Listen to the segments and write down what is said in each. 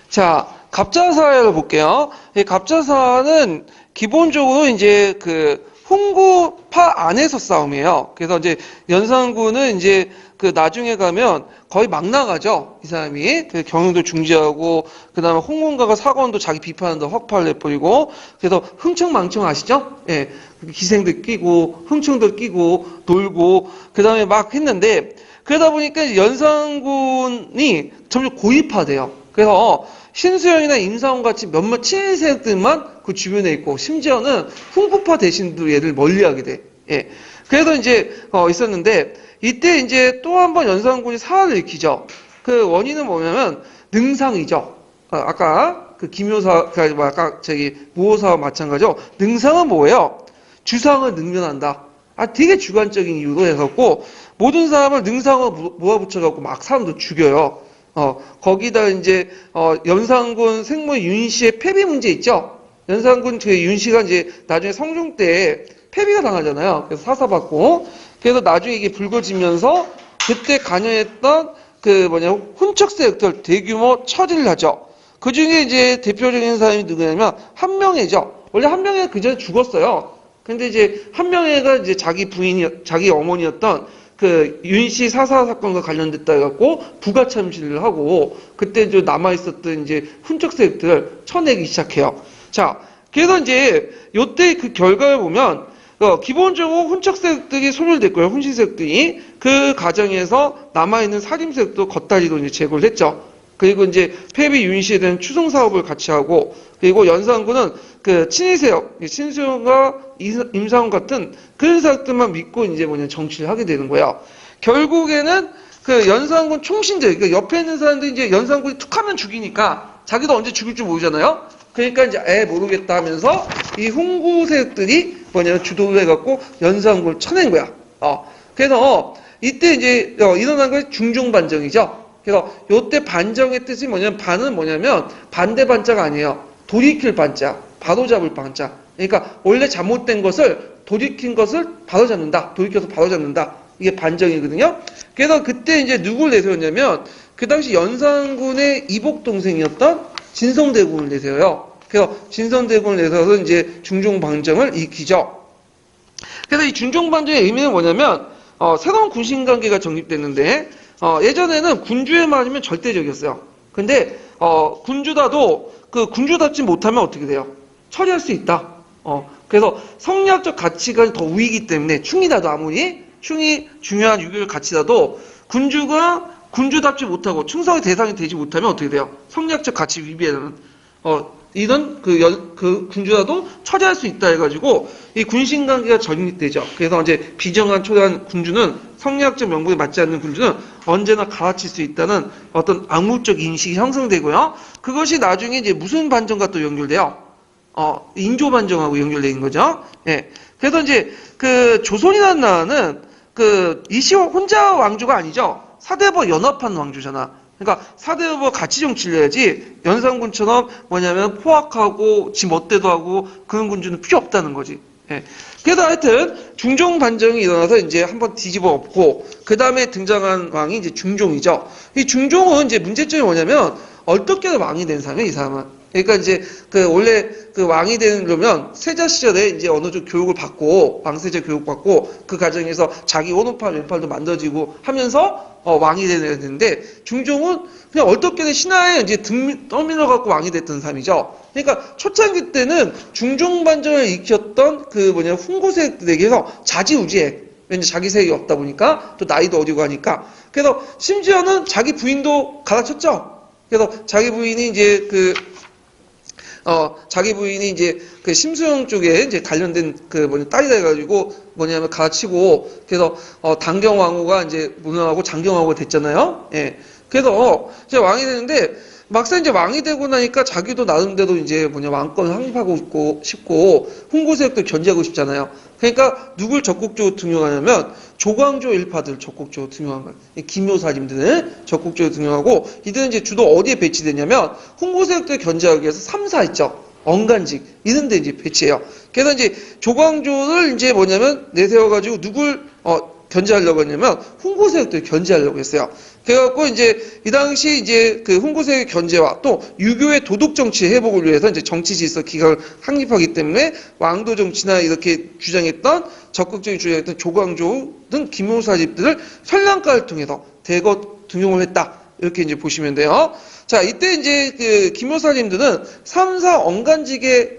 자, 갑자사를 볼게요. 이 갑자사는 기본적으로 이제 그 훈구파 안에서 싸움이에요. 그래서 이제 연산군은 이제 그 나중에 가면 거의 막 나가죠. 이 사람이. 그 경영도 중지하고, 그 다음에 홍문가가 사건도 자기 비판한다 확파를 내버리고, 그래서 흥청망청 아시죠? 예. 기생들 끼고, 흥청들 끼고, 놀고, 그 다음에 막 했는데, 그러다 보니까 연산군이 점점 고립화돼요. 그래서 신수영이나 임상훈 같이 몇몇 친인세력들만 그 주변에 있고, 심지어는 훈구파 대신도 얘를 멀리하게 돼. 예. 그래서 이제 있었는데 이때 이제 또 한 번 연산군이 사활을 일으키죠. 그 원인은 뭐냐면 능상이죠. 아까 그 김효사, 아까 저기 무호사와 마찬가지죠. 능상은 뭐예요? 주상을 능멸한다. 되게 주관적인 이유로 해갖고 모든 사람을 능상을 모아붙여갖고 막 사람도 죽여요. 거기다 이제 연산군 생모 윤씨의 폐비 문제 있죠. 연산군 그 윤씨가 이제 나중에 성종 때 폐비가 당하잖아요. 그래서 사사받고 그래서 나중에 이게 불거지면서 그때 관여했던 그 훈척 세력들 대규모 처리를 하죠. 그 중에 이제 대표적인 사람이 누구냐면 한명회죠. 원래 한명회 그 전에 죽었어요. 근데 이제 한명회가 이제 자기 어머니였던 그 윤씨 사사 사건과 관련됐다 해갖고 부가 참시를 하고 그때 이제 남아있었던 이제 훈척 세력들을 쳐내기 시작해요. 자, 그래서 이제 요때 그 결과를 보면 기본적으로 훈척 세력들이 소멸됐고요. 훈시 세력들이 그 과정에서 남아있는 살림 세력도 겉다리로 이제 제거를 했죠. 그리고 이제 폐비 윤씨에 대한 추승 사업을 같이 하고 그리고 연산군은 그 친위 세력, 신수영과 임상훈 같은 그런 세력들만 믿고 이제 정치를 하게 되는 거예요. 결국에는 그 연산군 총신들, 그 옆에 있는 사람들이 이제 연산군이 툭하면 죽이니까 자기도 언제 죽을 줄 모르잖아요. 그러니까 이제 모르겠다 하면서 이 훈구 세력들이 주도를 해갖고 연산군을 쳐낸 거야. 그래서 이때 이제 일어난 것이 중종반정이죠. 그래서 요때 반정의 뜻이 반은 뭐냐면 반대 반자가 아니에요. 돌이킬 반자, 바로잡을 반자. 그러니까 원래 잘못된 것을 돌이킨 것을 바로잡는다. 돌이켜서 바로잡는다. 이게 반정이거든요. 그래서 그때 이제 누굴 내세웠냐면 그 당시 연산군의 이복 동생이었던 진성대군을 내세워요. 그래서 진성대군을 내세워서 이제 중종반정을 일으키죠. 그래서 이 중종반정의 의미는 뭐냐면 새로운 군신관계가 정립됐는데 예전에는 군주에 맞으면 절대적이었어요. 근데 군주다도 그 군주답지 못하면 어떻게 돼요? 처리할 수 있다. 그래서 성리학적 가치가 더 우위이기 때문에 충이라도 아무리 충이 중요한 유교적 가치라도 군주가 군주답지 못하고 충성의 대상이 되지 못하면 어떻게 돼요? 성리학적 가치 위배는 이런 그 군주라도 처리할 수 있다 해가지고 이 군신관계가 정립되죠. 그래서 이제 비정한 초대한 군주는 성리학적 명분에 맞지 않는 군주는 언제나 갈아칠 수 있다는 어떤 암묵적 인식이 형성되고요. 그것이 나중에 이제 무슨 반정과 또 연결돼요? 인조 반정하고 연결되는 거죠. 예. 그래서 이제 그 조선이라는 나라는 그 이시호 혼자 왕조가 아니죠. 사대부 연합한 왕조잖아. 그러니까 사대부 같이 정치를 해야지 연산군처럼 포악하고 지 멋대로 하고 그런 군주는 필요 없다는 거지. 예. 그래서 하여튼 중종 반정이 일어나서 이제 한번 뒤집어 엎고 그 다음에 등장한 왕이 이제 중종이죠. 이 중종은 이제 문제점이 뭐냐면 어떻게든 왕이 된 사람이에요, 이 사람은. 그러니까 이제 그 원래 그 왕이 되려면 세자 시절에 이제 어느 정도 교육을 받고 왕세자 교육 받고 그 과정에서 자기 오른팔 왼팔도 만들어지고 하면서 왕이 되는데 중종은 그냥 어떻게든 신하에 이제 떠밀어 갖고 왕이 됐던 사람이죠. 그러니까 초창기 때는 중종 반정을 일으켰던 그 훈구 세력들에게서 자지우지해. 왠지 자기 세력이 없다 보니까 또 나이도 어리고 하니까 그래서 심지어는 자기 부인도 갈아쳤죠. 그래서 자기 부인이 이제 그 심수영 쪽에 이제 관련된 딸이다 해가지고 갈아치고 그래서 단경왕후가 이제 무능하고 장경왕후가 됐잖아요. 예. 그래서 이제 왕이 되는데 막상 이제 왕이 되고 나니까 자기도 나름대로 이제 왕권을 확립하고 싶고 훈구 세력도 견제하고 싶잖아요. 그러니까 누굴 적극적으로 등용하냐면 조광조 일파들 적극적으로 등용한 거예요. 김효사님들을 적극적으로 등용하고 이들은 이제 주로 어디에 배치되냐면 훈구 세력들 견제하기 위해서 3사 있죠. 언간직 이런 데 이제 배치해요. 그래서 이제 조광조를 이제 내세워가지고 누굴 견제하려고 했냐면 훈구 세력들을 견제하려고 했어요. 그래갖고 이제 이 당시 이제 그 훈구 세력 견제와 또 유교의 도덕 정치 회복을 위해서 이제 정치 질서 기강을 확립하기 때문에 왕도 정치나 이렇게 주장했던 적극적인 주장했던 조광조 등 기묘사집들을 현란가를 통해서 대거 등용을 했다. 이렇게 이제 보시면 돼요. 자, 이때 이제 그 기묘사님들은 3사 언간직에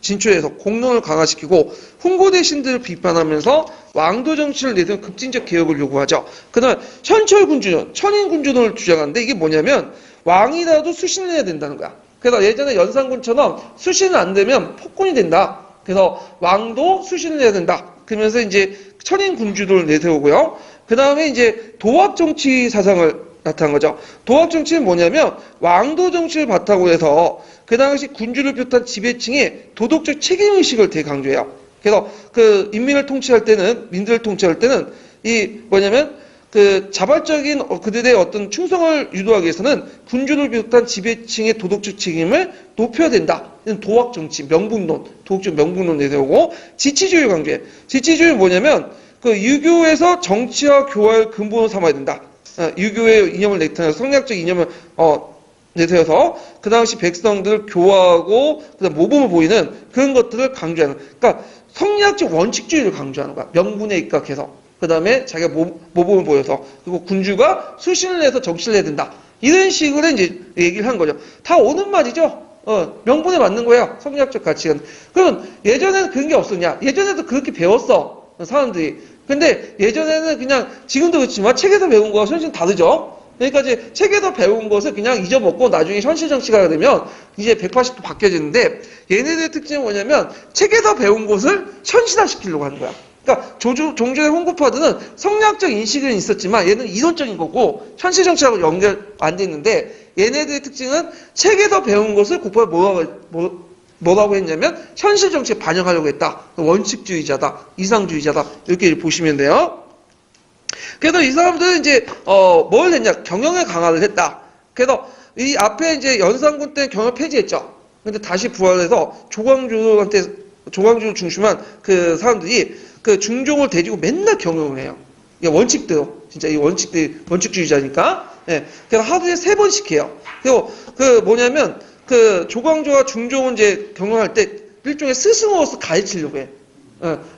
진출해서 공론을 강화시키고 훈고대 신들을 비판하면서 왕도 정치를 내세운 급진적 개혁을 요구하죠. 그다음에 현철군주론, 천인군주론을 주장하는데 이게 뭐냐면 왕이라도 수신을 해야 된다는 거야. 그래서 예전에 연산군처럼 수신을 안 되면 폭군이 된다. 그래서 왕도 수신을 해야 된다. 그러면서 이제 천인군주론을 내세우고요. 그 다음에 이제 도합정치 사상을 나타난 거죠. 도합정치는 뭐냐면 왕도 정치를 바탕으로 해서 그 당시 군주를 비롯한 지배층의 도덕적 책임의식을 되게 강조해요. 그래서 그 인민을 통치할 때는, 민들을 통치할 때는 이 뭐냐면 그 자발적인 그들의 어떤 충성을 유도하기 위해서는 군주를 비롯한 지배층의 도덕적 책임을 높여야 된다. 이런 도학정치, 명분론, 도덕적 명분론 내세우고 지치주의 강조해. 지치주의는 뭐냐면 그 유교에서 정치와 교화를 근본으로 삼아야 된다. 유교의 이념을 내세워서 성리학적 이념을 내세워서 그 당시 백성들을 교화하고 그다음 모범을 보이는 그런 것들을 강조하는. 그러니까 성리학적 원칙주의를 강조하는 거야. 명분에 입각해서. 그 다음에 자기가 모범을 보여서 그리고 군주가 수신을 해서 정치를 해야 된다. 이런 식으로 이제 얘기를 한 거죠. 다 오는 말이죠. 명분에 맞는 거예요. 성리학적 가치관. 그러면 예전에는 그런 게 없었냐? 예전에도 그렇게 배웠어. 사람들이. 근데 예전에는 그냥 지금도 그렇지만 책에서 배운 거와 현실은 다르죠. 그러니까 이제 책에서 배운 것을 그냥 잊어먹고 나중에 현실 정치가 되면 이제 180도 바뀌어지는데 얘네들의 특징은 뭐냐면 책에서 배운 것을 현실화시키려고 하는 거야. 그러니까 종조의 훈구파들은 성리학적 인식은 있었지만 얘는 이론적인 거고 현실 정치하고 연결 안 됐는데 얘네들의 특징은 책에서 배운 것을 국파가 뭐라고 했냐면 현실 정치에 반영하려고 했다. 원칙주의자다. 이상주의자다. 이렇게 보시면 돼요. 그래서 이 사람들은 이제 뭘 했냐? 경영에 강화를 했다. 그래서 이 앞에 이제 연산군 때 경영 폐지했죠. 근데 다시 부활해서 조광조 중심한 그 사람들이 그 중종을 대지고 맨날 경영을 해요. 이게 원칙대로. 진짜 이 원칙주의자니까. 예. 그래서 하루에 3번씩 해요. 그리고 그 뭐냐면 그 조광조와 중종은 이제 경영할 때 일종의 스승으로서 가르치려고 해.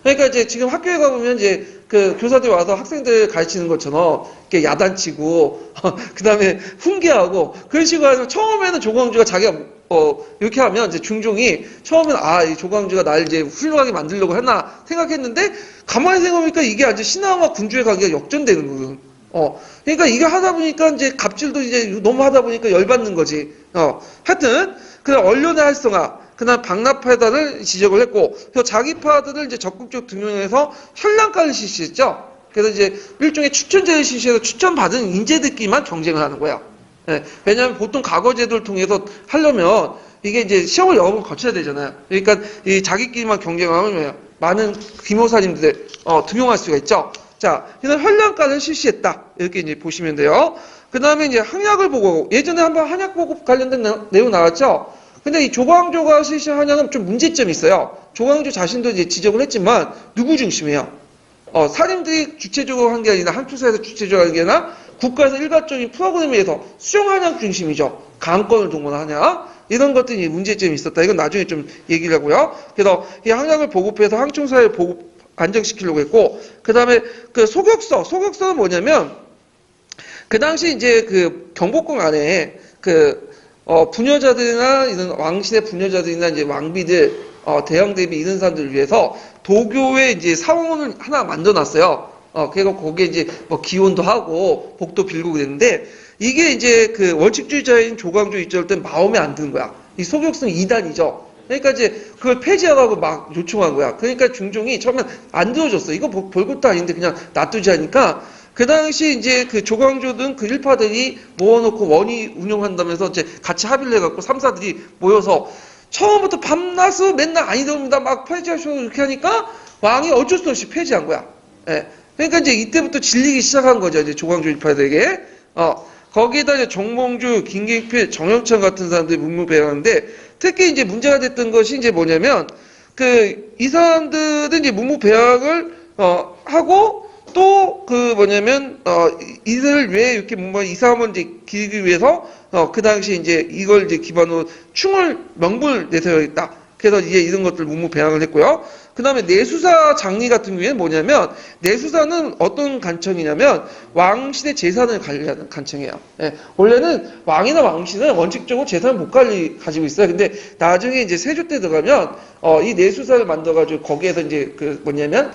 그러니까 이제 지금 학교에 가보면 이제 그 교사들 와서 학생들 가르치는 것처럼 이렇게 야단치고, 그 다음에 훈계하고, 그런 식으로 하면 처음에는 조광조가 자기가 이렇게 하면 이제 중종이 처음에는 이 조광조가 날 이제 훌륭하게 만들려고 했나 생각했는데 가만히 생각해보니까 이게 아주 신하와 군주의 관계가 역전되는 거예요. 그러니까 이게 하다 보니까 이제 갑질도 이제 너무 하다 보니까 열받는 거지. 하여튼, 그 언론의 활성화, 그다음 박나파단을 지적을 했고, 그래서 자기 파들을 이제 적극적 등용해서 현랑가를 실시했죠. 그래서 이제 일종의 추천제를 실시해서 추천받은 인재들끼리만 경쟁을 하는 거야. 예, 왜냐하면 보통 과거제도를 통해서 하려면 이게 이제 시험을 여러 번 거쳐야 되잖아요. 그러니까 이 자기끼리만 경쟁하면 많은 기묘사님들 등용할 수가 있죠. 자, 그래서 현랑가를 실시했다. 이렇게 이제 보시면 돼요. 그 다음에 이제 한약을 보고, 예전에 한번 한약 보고 관련된 내용 나왔죠? 근데 이 조광조가 실시한 한약은 좀 문제점이 있어요. 조광조 자신도 이제 지적을 했지만, 누구 중심이에요? 사림들이 주체적으로 한 게 아니라, 한투사에서 주체적으로 한 게 아니라, 국가에서 일괄적인 프로그램에 의해서 수용 한약 중심이죠. 강권을 동원하냐? 이런 것들이 문제점이 있었다. 이건 나중에 좀 얘기를 하고요. 그래서 이 한약을 보급해서 항충사회를 안정시키려고 했고, 그 다음에 그 소격서는 뭐냐면, 그 당시 이제 그 경복궁 안에 부녀자들이나 이런 왕실의 부녀자들이나 이제 왕비들, 대형 대비 이런 사람들을 위해서 도교의 이제 사원을 하나 만들어놨어요. 그리고 거기에 이제 뭐 기원도 하고 복도 빌고 그랬는데 이게 이제 그 원칙주의자인 조광조 입장일 땐 마음에 안 드는 거야. 이 소격성 이단이죠. 그러니까 이제 그걸 폐지하라고 막 요청한 거야. 그러니까 중종이 처음엔 안 들어줬어. 이거 별것도 아닌데 그냥 놔두지 하니까 그 당시 이제 그 조광조 등 그 일파들이 모아놓고 원이 운영한다면서 이제 같이 합의를 해갖고 삼사들이 모여서 처음부터 밤낮으로 맨날 아니됩니다. 막 폐지하시고 이렇게 하니까 왕이 어쩔 수 없이 폐지한 거야. 예. 그러니까 이제 이때부터 질리기 시작한 거죠. 이제 조광조 일파들에게. 거기에다 이제 정몽주, 김경필, 정영찬 같은 사람들이 문무배양하는데 특히 이제 문제가 됐던 것이 이제 뭐냐면 이 사람들은 이제 문무배양을 하고 또 그 뭐냐면 이들을 왜 이렇게 뭔가 이상한 이제 기르기 위해서 그 당시 이제 이걸 이제 기반으로 충을 명분을 내세워야겠다. 그래서 이제 이런 것들 문무 배양을 했고요. 그 다음에 내수사 장리 같은 경우에는 뭐냐면 내수사는 어떤 간청이냐면 왕실의 재산을 관리하는 간청이에요. 예, 원래는 왕이나 왕실은 원칙적으로 재산을 못 가지고 있어요. 근데 나중에 이제 세조 때 들어가면 이 내수사를 만들어가지고 거기에서 이제 그 뭐냐면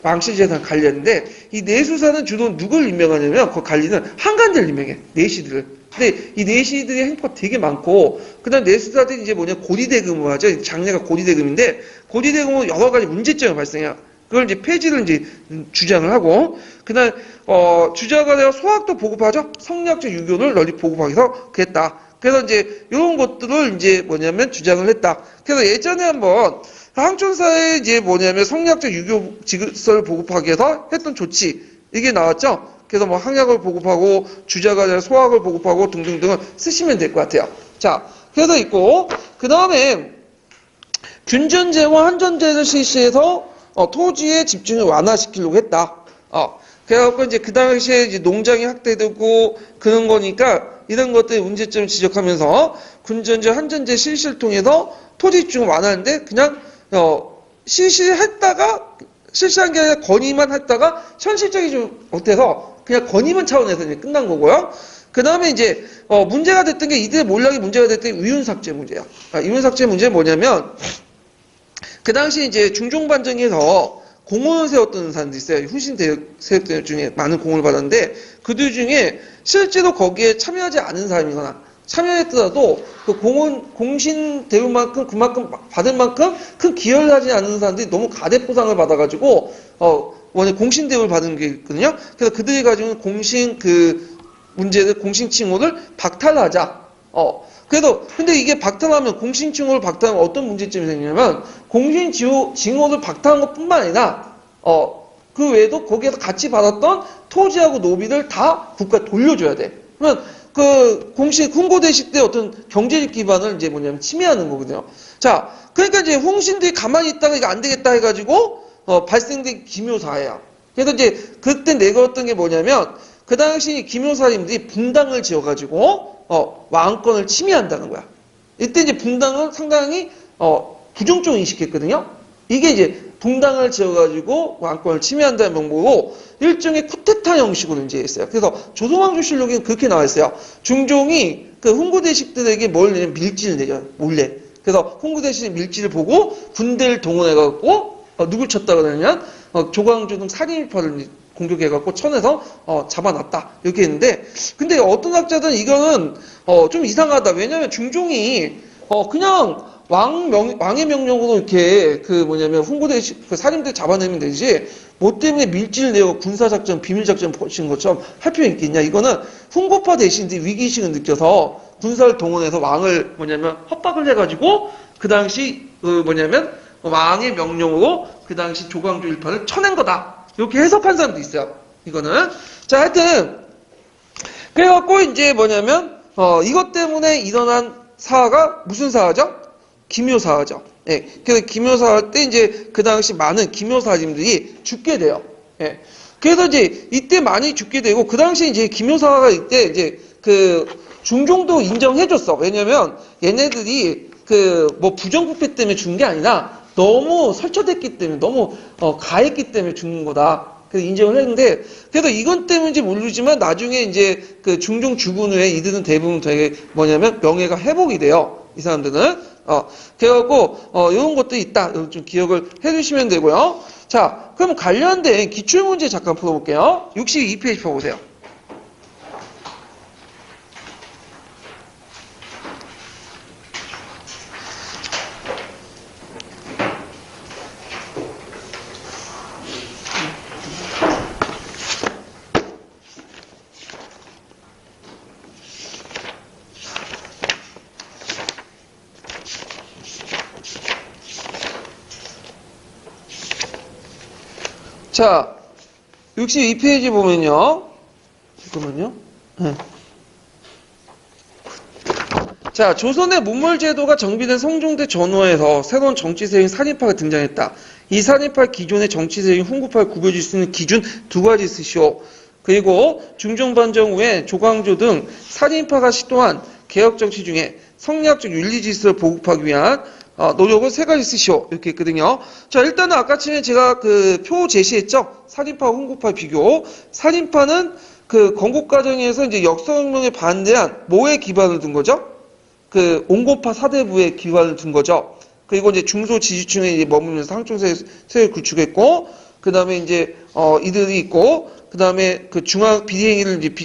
왕실 재산을 관리하는데 이 내수사는 주로 누굴 임명하냐면 그 관리는 한간들 임명해. 내시들을. 근데 이 내시들의 행포가 되게 많고, 그 다음 내수사들이 이제 뭐냐, 고리대금을 하죠. 장례가 고리대금인데, 고리대금은 여러 가지 문제점이 발생해요. 그걸 이제 폐지를 이제 주장을 하고, 그 다음, 주자가 되어 소학도 보급하죠. 성리학적 유교를 널리 보급하기 위해서 그랬다. 그래서 이제, 이런 것들을 이제 뭐냐면 주장을 했다. 그래서 예전에 한번, 항촌사에 이제 뭐냐면 성리학적 유교 지식을 보급하기 위해서 했던 조치, 이게 나왔죠. 그래서 뭐 항약을 보급하고 주자가 아니라 소학을 보급하고 등등등을 쓰시면 될 것 같아요. 자, 그래서 있고 그 다음에 균전제와 한전제를 실시해서 토지의 집중을 완화시키려고 했다. 그래갖고 이제 그 당시에 이제 농장이 확대되고 그런 거니까 이런 것들의 문제점을 지적하면서 균전제, 한전제 실시를 통해서 토지 집중을 완화하는데 그냥 실시했다가 실시한 게 아니라 건의만 했다가 현실적이 좀 못해서 그냥 건의만 차원에서 이제 끝난 거고요. 그 다음에 이제 문제가 됐던 게 이들의 몰락이 문제가 됐던 게 위훈삭제 문제야. 위훈삭제 문제는 뭐냐면 그 당시 이제 중종반정에서 공원을 세웠던 사람들이 있어요. 후신 세력들 중에 많은 공헌을 받았는데 그들 중에 실제로 거기에 참여하지 않은 사람이거나 참여했더라도 그 공신 대우만큼 그만큼 받을 만큼 큰 기여를 하지 않는 사람들이 너무 가대포상을 받아가지고 원래 공신 대우를 받은 게 있거든요. 그래서 그들이 가지고 공신 그 문제를 공신 칭호를 박탈하자. 그래도 근데 이게 박탈하면 공신 칭호를 박탈하면 어떤 문제점이 생기냐면 공신 칭호를 박탈한 것뿐만 아니라 그 외에도 거기에서 같이 받았던 토지하고 노비를 다 국가에 돌려줘야 돼. 그러면 그 공식 훈고대식 때 어떤 경제적 기반을 이제 뭐냐면 침해하는 거거든요. 자, 그러니까 이제 홍신들이 가만히 있다가 이거 안 되겠다 해가지고 발생된 기묘사예요. 그래서 이제 그때 내걸었던 게 뭐냐면 그 당시 기묘사님들이 분당을 지어가지고 왕권을 침해한다는 거야. 이때 이제 분당은 상당히 부정적 인식했거든요. 이게 이제 분당을 지어가지고 왕권을 침해한다는 명목으로 일종의 쿠데타 형식으로 이제 했어요. 그래서 조선왕조실록에는 그렇게 나와 있어요. 중종이 그 훈구대식들에게 뭘 내냐면 밀지를 내요. 몰래. 그래서 훈구대식 밀지를 보고 군대를 동원해갖고 누굴 쳤다 그러냐면 조광조 등 살인파를 공격해갖고 천에서 잡아놨다. 이렇게 했는데 근데 어떤 학자들은 이거는 좀 이상하다. 왜냐면 중종이 그냥 왕의 명령으로 이렇게 그 뭐냐면 훈구대 그 살인들 잡아내면 되지 뭐 때문에 밀지를 내고 군사작전 비밀작전 펼친 것처럼 할 필요 있겠냐. 이거는 훈구파 대신들이 위기의식을 느껴서 군사를 동원해서 왕을 뭐냐면 협박을 해가지고 그 당시 그 뭐냐면 왕의 명령으로 그 당시 조광조 일파를 쳐낸 거다. 이렇게 해석한 사람도 있어요. 이거는 자 하여튼 그래갖고 이제 뭐냐면 이것 때문에 일어난 사화가 무슨 사화죠? 기묘사화죠. 예. 그래서 기묘사화 때 이제 그 당시 많은 기묘사님들이 죽게 돼요. 예. 그래서 이제 이때 많이 죽게 되고 그 당시 이제 기묘사화가 이때 이제 그 중종도 인정해줬어. 왜냐면 얘네들이 그 뭐 부정부패 때문에 죽은 게 아니라 너무 설쳐됐기 때문에 너무 가했기 때문에 죽는 거다. 그래서 인정을 했는데 그래서 이건 때문인지 모르지만 나중에 이제 그 중종 죽은 후에 이들은 대부분 되게 뭐냐면 명예가 회복이 돼요. 이 사람들은. 그래갖고, 이런 것도 있다. 좀 기억을 해주시면 되고요. 자, 그럼 관련된 기출문제 잠깐 풀어볼게요. 62페이지 펴보세요. 자, 62페이지 보면요. 잠깐만요. 네. 자, 조선의 문물제도가 정비된 성종대 전후에서 새로운 정치세력인 산인파가 등장했다. 이 산인파 기존의 정치세력인 훈구파를 구별질 수 있는 기준 두 가지 쓰시오. 그리고 중종반정 후에 조광조 등 산인파가 시도한 개혁정치 중에 성리학적 윤리질서를 보급하기 위한 노력을 세 가지 쓰시오. 이렇게 했거든요. 자, 일단은 아까쯤에 제가 그 표 제시했죠. 산인파와 훈구파 비교. 산인파는 그 건국과정에서 이제 역사혁명에 반대한 뭐에 기반을 둔 거죠? 그 온고파 사대부에 기반을 둔 거죠. 그리고 이제 중소 지지층에 이제 머물면서 항종세를 구축했고, 그 다음에 이제 이들이 있고, 그 다음에 그 중앙 비리행위를 이제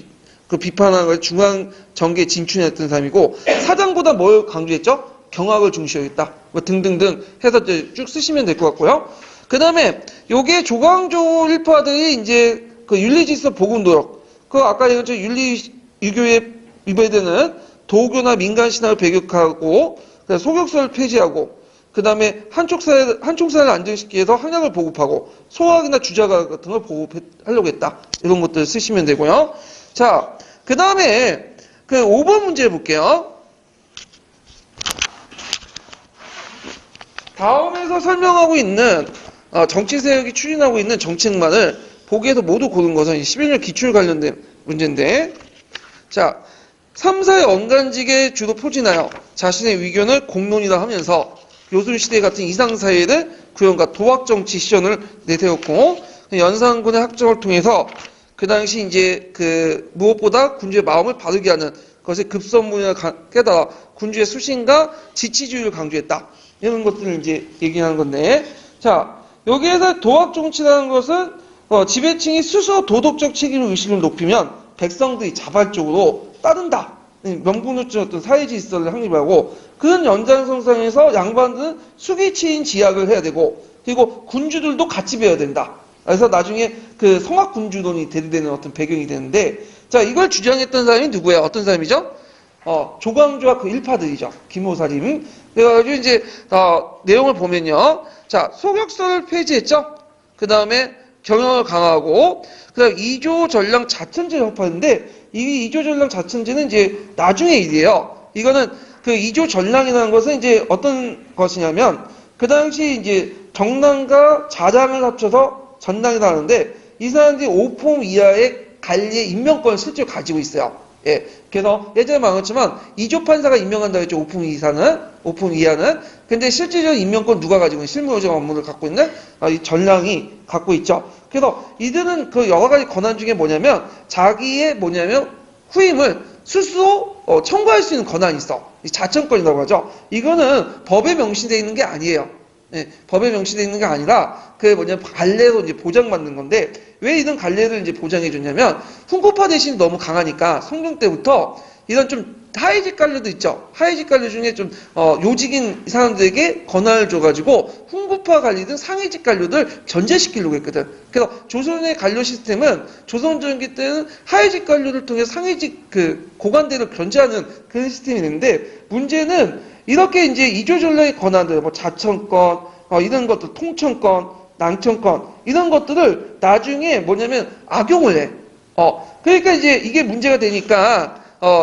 비판한 걸 중앙 정계에 진출했던 사람이고, 사장보다 뭘 강조했죠? 경악을 중시하겠다. 뭐 등등등 해서 이제 쭉 쓰시면 될 것 같고요. 그 다음에 요게 조광조 일파들이 이제 그 윤리질서 복원 노력. 그 아까 얘기했죠. 유교에 위배되는 도교나 민간신화를 배격하고, 소격서를 폐지하고, 그 다음에 한총사를 안정시키기 위해서 학력을 보급하고, 소학이나 주자가 같은 걸 보급하려고 했다. 이런 것들 쓰시면 되고요. 자, 그 다음에 그 5번 문제 볼게요. 다음에서 설명하고 있는 정치세력이 추진하고 있는 정책만을 보기에서 모두 고른 것은 11년 기출 관련된 문제인데, 자, 3사의 언간직에 주로 포진하여 자신의 의견을 공론이라 하면서 요술시대 같은 이상사회를 구현과 도학정치 시전을 내세웠고, 연산군의 학정을 통해서 그 당시 이제 그 무엇보다 군주의 마음을 바르게 하는 것의 급선무를 깨달아 군주의 수신과 지치주의를 강조했다. 이런 것들을 이제 얘기하는 건데, 자, 여기에서 도학정치라는 것은 지배층이 스스로 도덕적 책임 의식을 높이면 백성들이 자발적으로 따른다. 명분으로증 어떤 사회 질서를 확립하고, 그런 연장선상에서 양반들은 수기치인 지약을 해야 되고, 그리고 군주들도 같이 배워야 된다. 그래서 나중에 그 성악 군주론이 대두되는 어떤 배경이 되는데, 자, 이걸 주장했던 사람이 누구예요? 어떤 사람이죠? 조광조와 그 일파들이죠. 김호사림. 그래가지고 이제 내용을 보면요. 자, 소격서를 폐지했죠. 그 다음에 경영을 강화하고, 그다음 이조 전량 자천제를 협파했는데, 이 이조 전량 자천제는 이제 나중에 일이에요. 이거는 그 이조 전량이라는 것은 이제 어떤 것이냐면, 그 당시 이제 정당과 자당을 합쳐서 전당이라 하는데, 이 사람들이 5품 이하의 관리의 임명권을 실제로 가지고 있어요. 예. 그래서 예전에 말했지만 이조 판사가 임명한다고 했죠. 5품 이하는. 근데 실질적인 임명권 누가 가지고 있는 실무조정 업무를 갖고 있는 이 전량이 갖고 있죠. 그래서 이들은 그 여러 가지 권한 중에 뭐냐면 자기의 후임을 스스로 청구할 수 있는 권한이 있어. 이 자청권이라고 하죠. 이거는 법에 명시되어 있는 게 아니에요. 예, 법에 명시되어 있는 게 아니라 관례로 이제 보장받는 건데, 왜 이런 관례를 이제 보장해 줬냐면 훈구파 대신이 너무 강하니까 성종 때부터 이런 좀 하위직 관료도 있죠. 하위직 관료 중에 좀 요직인 사람들에게 권한을 줘가지고 훈구파 관리든 상위직 관료들 견제시키려고 했거든. 그래서 조선의 관료 시스템은 조선 전기 때는 하위직 관료를 통해 상위직 그 고관대를 견제하는 그런 시스템이 있는데, 문제는 이렇게 이제 이조전략의 권한들, 뭐 자청권, 이런 것들, 통청권, 낭청권, 이런 것들을 나중에 악용을 해. 그러니까 이제 이게 문제가 되니까,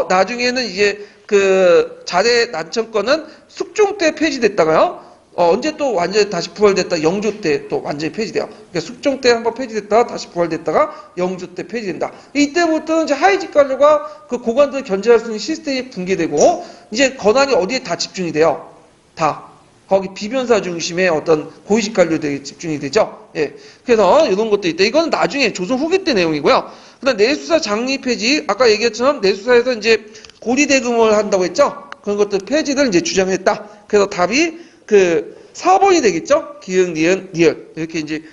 나중에는 이제 그 자대 난청권은 숙종 때 폐지됐다가요. 언제 또 완전히 다시 부활됐다. 영조 때 또 완전히 폐지돼요. 그러니까 숙종 때 한번 폐지됐다가 다시 부활됐다가 영조 때 폐지된다. 이때부터는 이제 하위직 관료가 그 고관들을 견제할 수 있는 시스템이 붕괴되고, 이제 권한이 어디에 다 집중이 돼요? 다. 거기 비변사 중심의 어떤 고위직 관료들이 집중이 되죠. 예. 그래서 이런 것도 있다. 이거는 나중에 조선 후기 때 내용이고요. 그다음 내수사 장리 폐지, 아까 얘기했처럼 내수사에서 이제 고리대금을 한다고 했죠. 그런 것들 폐지를 이제 주장했다. 그래서 답이 그 4번이 되겠죠. 기역, 니은, 니을. 이렇게 이제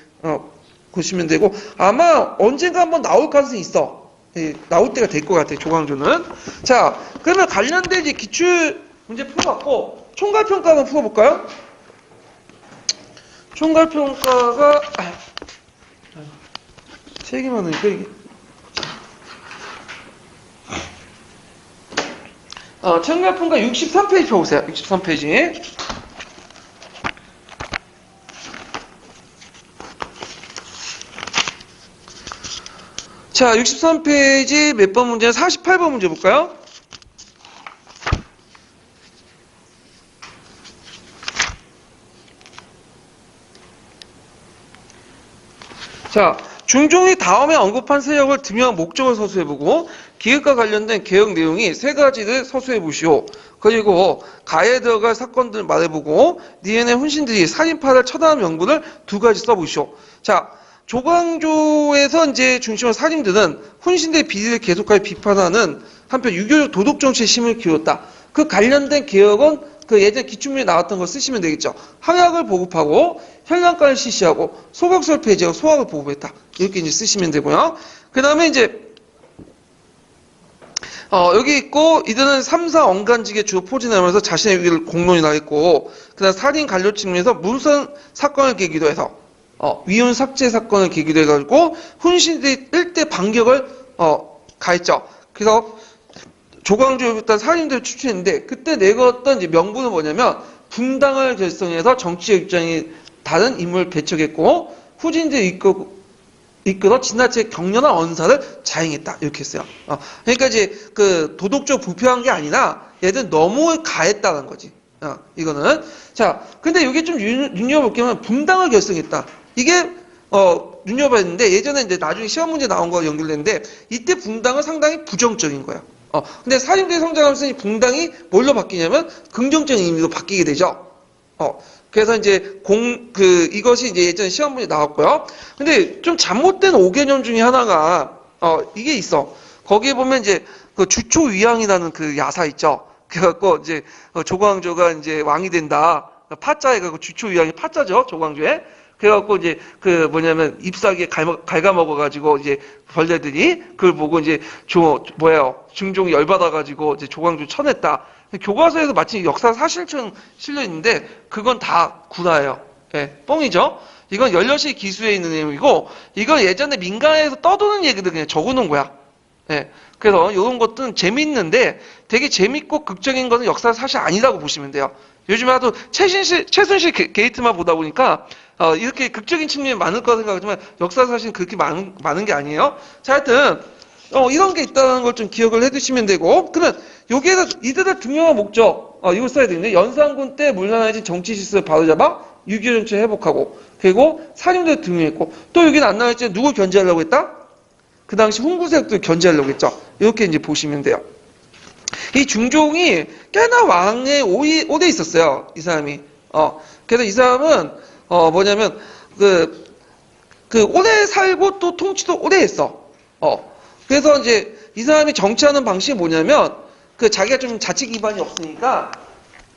보시면 되고, 아마 언젠가 한번 나올 가능성이 있어. 예, 나올 때가 될 것 같아요. 조광조는. 자, 그러면 관련된 이제 기출 문제 풀어봤고, 총괄평가 한번 풀어볼까요? 총괄평가가 세 개만 하니까 이게 총괄평가 63페이지 펴보세요. 63페이지. 자, 63페이지 몇 번 문제는 48번 문제 볼까요? 자, 중종이 다음에 언급한 세력을 등용한 목적을 서술해보고 기획과 관련된 개혁 내용이 세 가지를 서술해보시오. 그리고 가에 들어갈 사건들을 말해보고 니은의 훈신들이 살인파를 처단한 명분을 두 가지 써보시오. 자, 조광조에서 이제 중심으로 살인들은 훈신들의 비리를 계속하여 비판하는 한편 유교적 도덕 정치에 힘을 기울였다. 그 관련된 개혁은 그 예전 기출문에 나왔던 걸 쓰시면 되겠죠. 항약을 보급하고 혈량간을 실시하고 소각설 폐지하고 소학을 보급했다. 이렇게 이제 쓰시면 되고요. 그 다음에 이제 여기 있고 이들은 3, 4 언간직에 주로 포진하면서 자신의 위기를 공론이나 했고 그 다음 살인 관료 측면에서 무선 사건을 계기로 해서 위훈 삭제 사건을 계기로 해가지고 훈신들이 일대 반격을 가했죠. 그래서 조광조를 일단 살인들을 추천했는데 그때 내걸었던 이제 명분은 뭐냐면 분당을 결성해서 정치적 입장이 다른 인물을 배척했고 후진들을 이끌어 지나치게 격렬한 언사를 자행했다 이렇게 했어요. 그러니까 이제 그 도덕적 부패한 게 아니라 얘들 너무 가했다는 거지. 이거는 자 근데 이게 좀 눈여볼 게 분당을 결성했다. 이게 눈여봐야 되는데 예전에 이제 나중에 시험 문제 나온 거 연결됐는데 이때 분당은 상당히 부정적인 거야. 근데 사림들이 성장하면서 이 분당이 뭘로 바뀌냐면 긍정적인 의미로 바뀌게 되죠. 그래서 이제 이것이 이제 예전에 시험 문제 나왔고요. 근데 좀 잘못된 5개념 중에 하나가, 이게 있어. 거기에 보면 이제 그 주초위양이라는 그 야사 있죠. 그래갖고 이제 조광조가 이제 왕이 된다. 파자에 가고 주초위양이 파자죠. 조광조에. 그래갖고 이제 그 뭐냐면 잎사귀에 갉아먹어가지고 이제 벌레들이 그걸 보고 이제 중종이 열받아가지고 이제 조광조 쳐냈다. 교과서에서 마치 역사 사실처럼 실려 있는데 그건 다 구라예요. 예, 뻥이죠. 이건 연려시 기수에 있는 내용이고 이건 예전에 민간에서 떠도는 얘기들 그냥 적어놓은 거야. 예, 그래서 이런 것들은 재밌는데 되게 재밌고 극적인 것은 역사 사실 아니라고 보시면 돼요. 요즘에 하도 최순실 게이트만 보다 보니까 이렇게 극적인 측면이 많을 거라 생각하지만 역사 사실은 그렇게 많은 게 아니에요. 자, 하여튼 이런 게 있다는 걸 좀 기억을 해두시면 되고 그러면 여기에서 이들의 중요한 목적 이걸 써야 되는데 연산군 때 물러나진 정치 실수를 바로잡아 유교 정치를 회복하고 그리고 살인들을 등용했고 또 여기는 안 나와있지만 누굴 견제하려고 했다? 그 당시 훈구세력들을 견제하려고 했죠. 이렇게 이제 보시면 돼요. 이 중종이 꽤나 왕에 오래 있었어요. 이 사람이. 그래서 이 사람은 뭐냐면 오래 살고 또 통치도 오래 했어. 그래서 이제 이 사람이 정치하는 방식이 뭐냐면 자기가 좀 자치 기반이 없으니까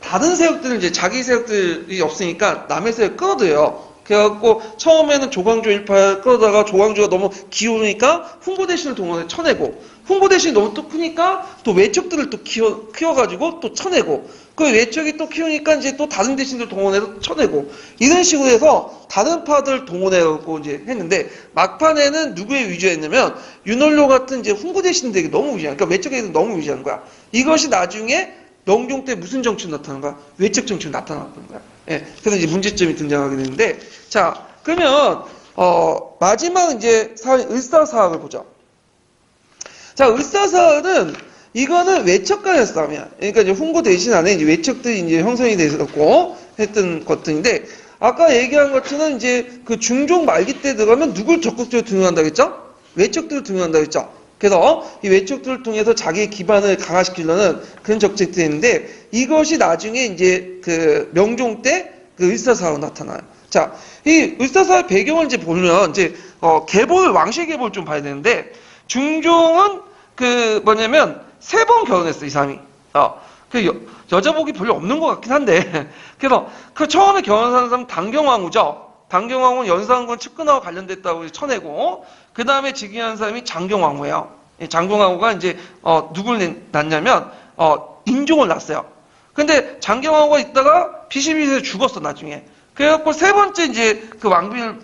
다른 세력들을 이제 자기 세력들이 없으니까 남의 세력 끌어들여요. 그래갖고 처음에는 조광조 일파를 끌어다가 조광조가 너무 기우니까 훈고대신을 동원해 쳐내고 훈고대신이 너무 또 크니까 또 외척들을 또 키워가지고 또 쳐내고 그 외척이 또 키우니까 이제 또 다른 대신들 동원해서 쳐내고 이런 식으로 해서 다른 파들 동원해갖고 이제 했는데 막판에는 누구에 위주했냐면 윤원로 같은 이제 훈고대신들에게 너무 위주한 그러니까 외척에게 너무 위주한 거야. 이것이 나중에 명종 때 무슨 정치로 나타난 거야? 외척 정치로 나타났던 거야. 예, 그래서 이제 문제점이 등장하게 되는데, 자, 그러면, 마지막 이제 을사사학을 보죠. 자, 을사사학은, 이거는 외척 간의 싸움이야. 그러니까 이제 훈고 대신 안에 이제 외척들이 이제 형성이 되었고, 했던 것들인데, 아까 얘기한 것처럼 이제 그 중종 말기 때 들어가면 누굴 적극적으로 등용한다고 했죠? 외척들을 등용한다고 했죠? 그래서 이 외척들을 통해서 자기의 기반을 강화시키려는 그런 정책들이 있는데 이것이 나중에 이제 그 명종 때 그 을사사로 나타나요. 자, 이 을사사의 배경을 이제 보면 이제 왕실 계보를 좀 봐야 되는데 중종은 그 뭐냐면 3번 결혼했어 이 사람이. 여자복이 별로 없는 것 같긴 한데 그래서 그 처음에 결혼한 사람은 당경왕후죠. 당경왕후는 연산군 측근하고 관련됐다고 쳐내고 그 다음에 즉위한 사람이 장경왕후예요. 장경왕후가 이제 누굴 낳냐면 인종을 낳았어요. 근데 장경왕후가 있다가 비실비실해서 죽었어 나중에. 그래갖고 3번째 이제 그 왕비를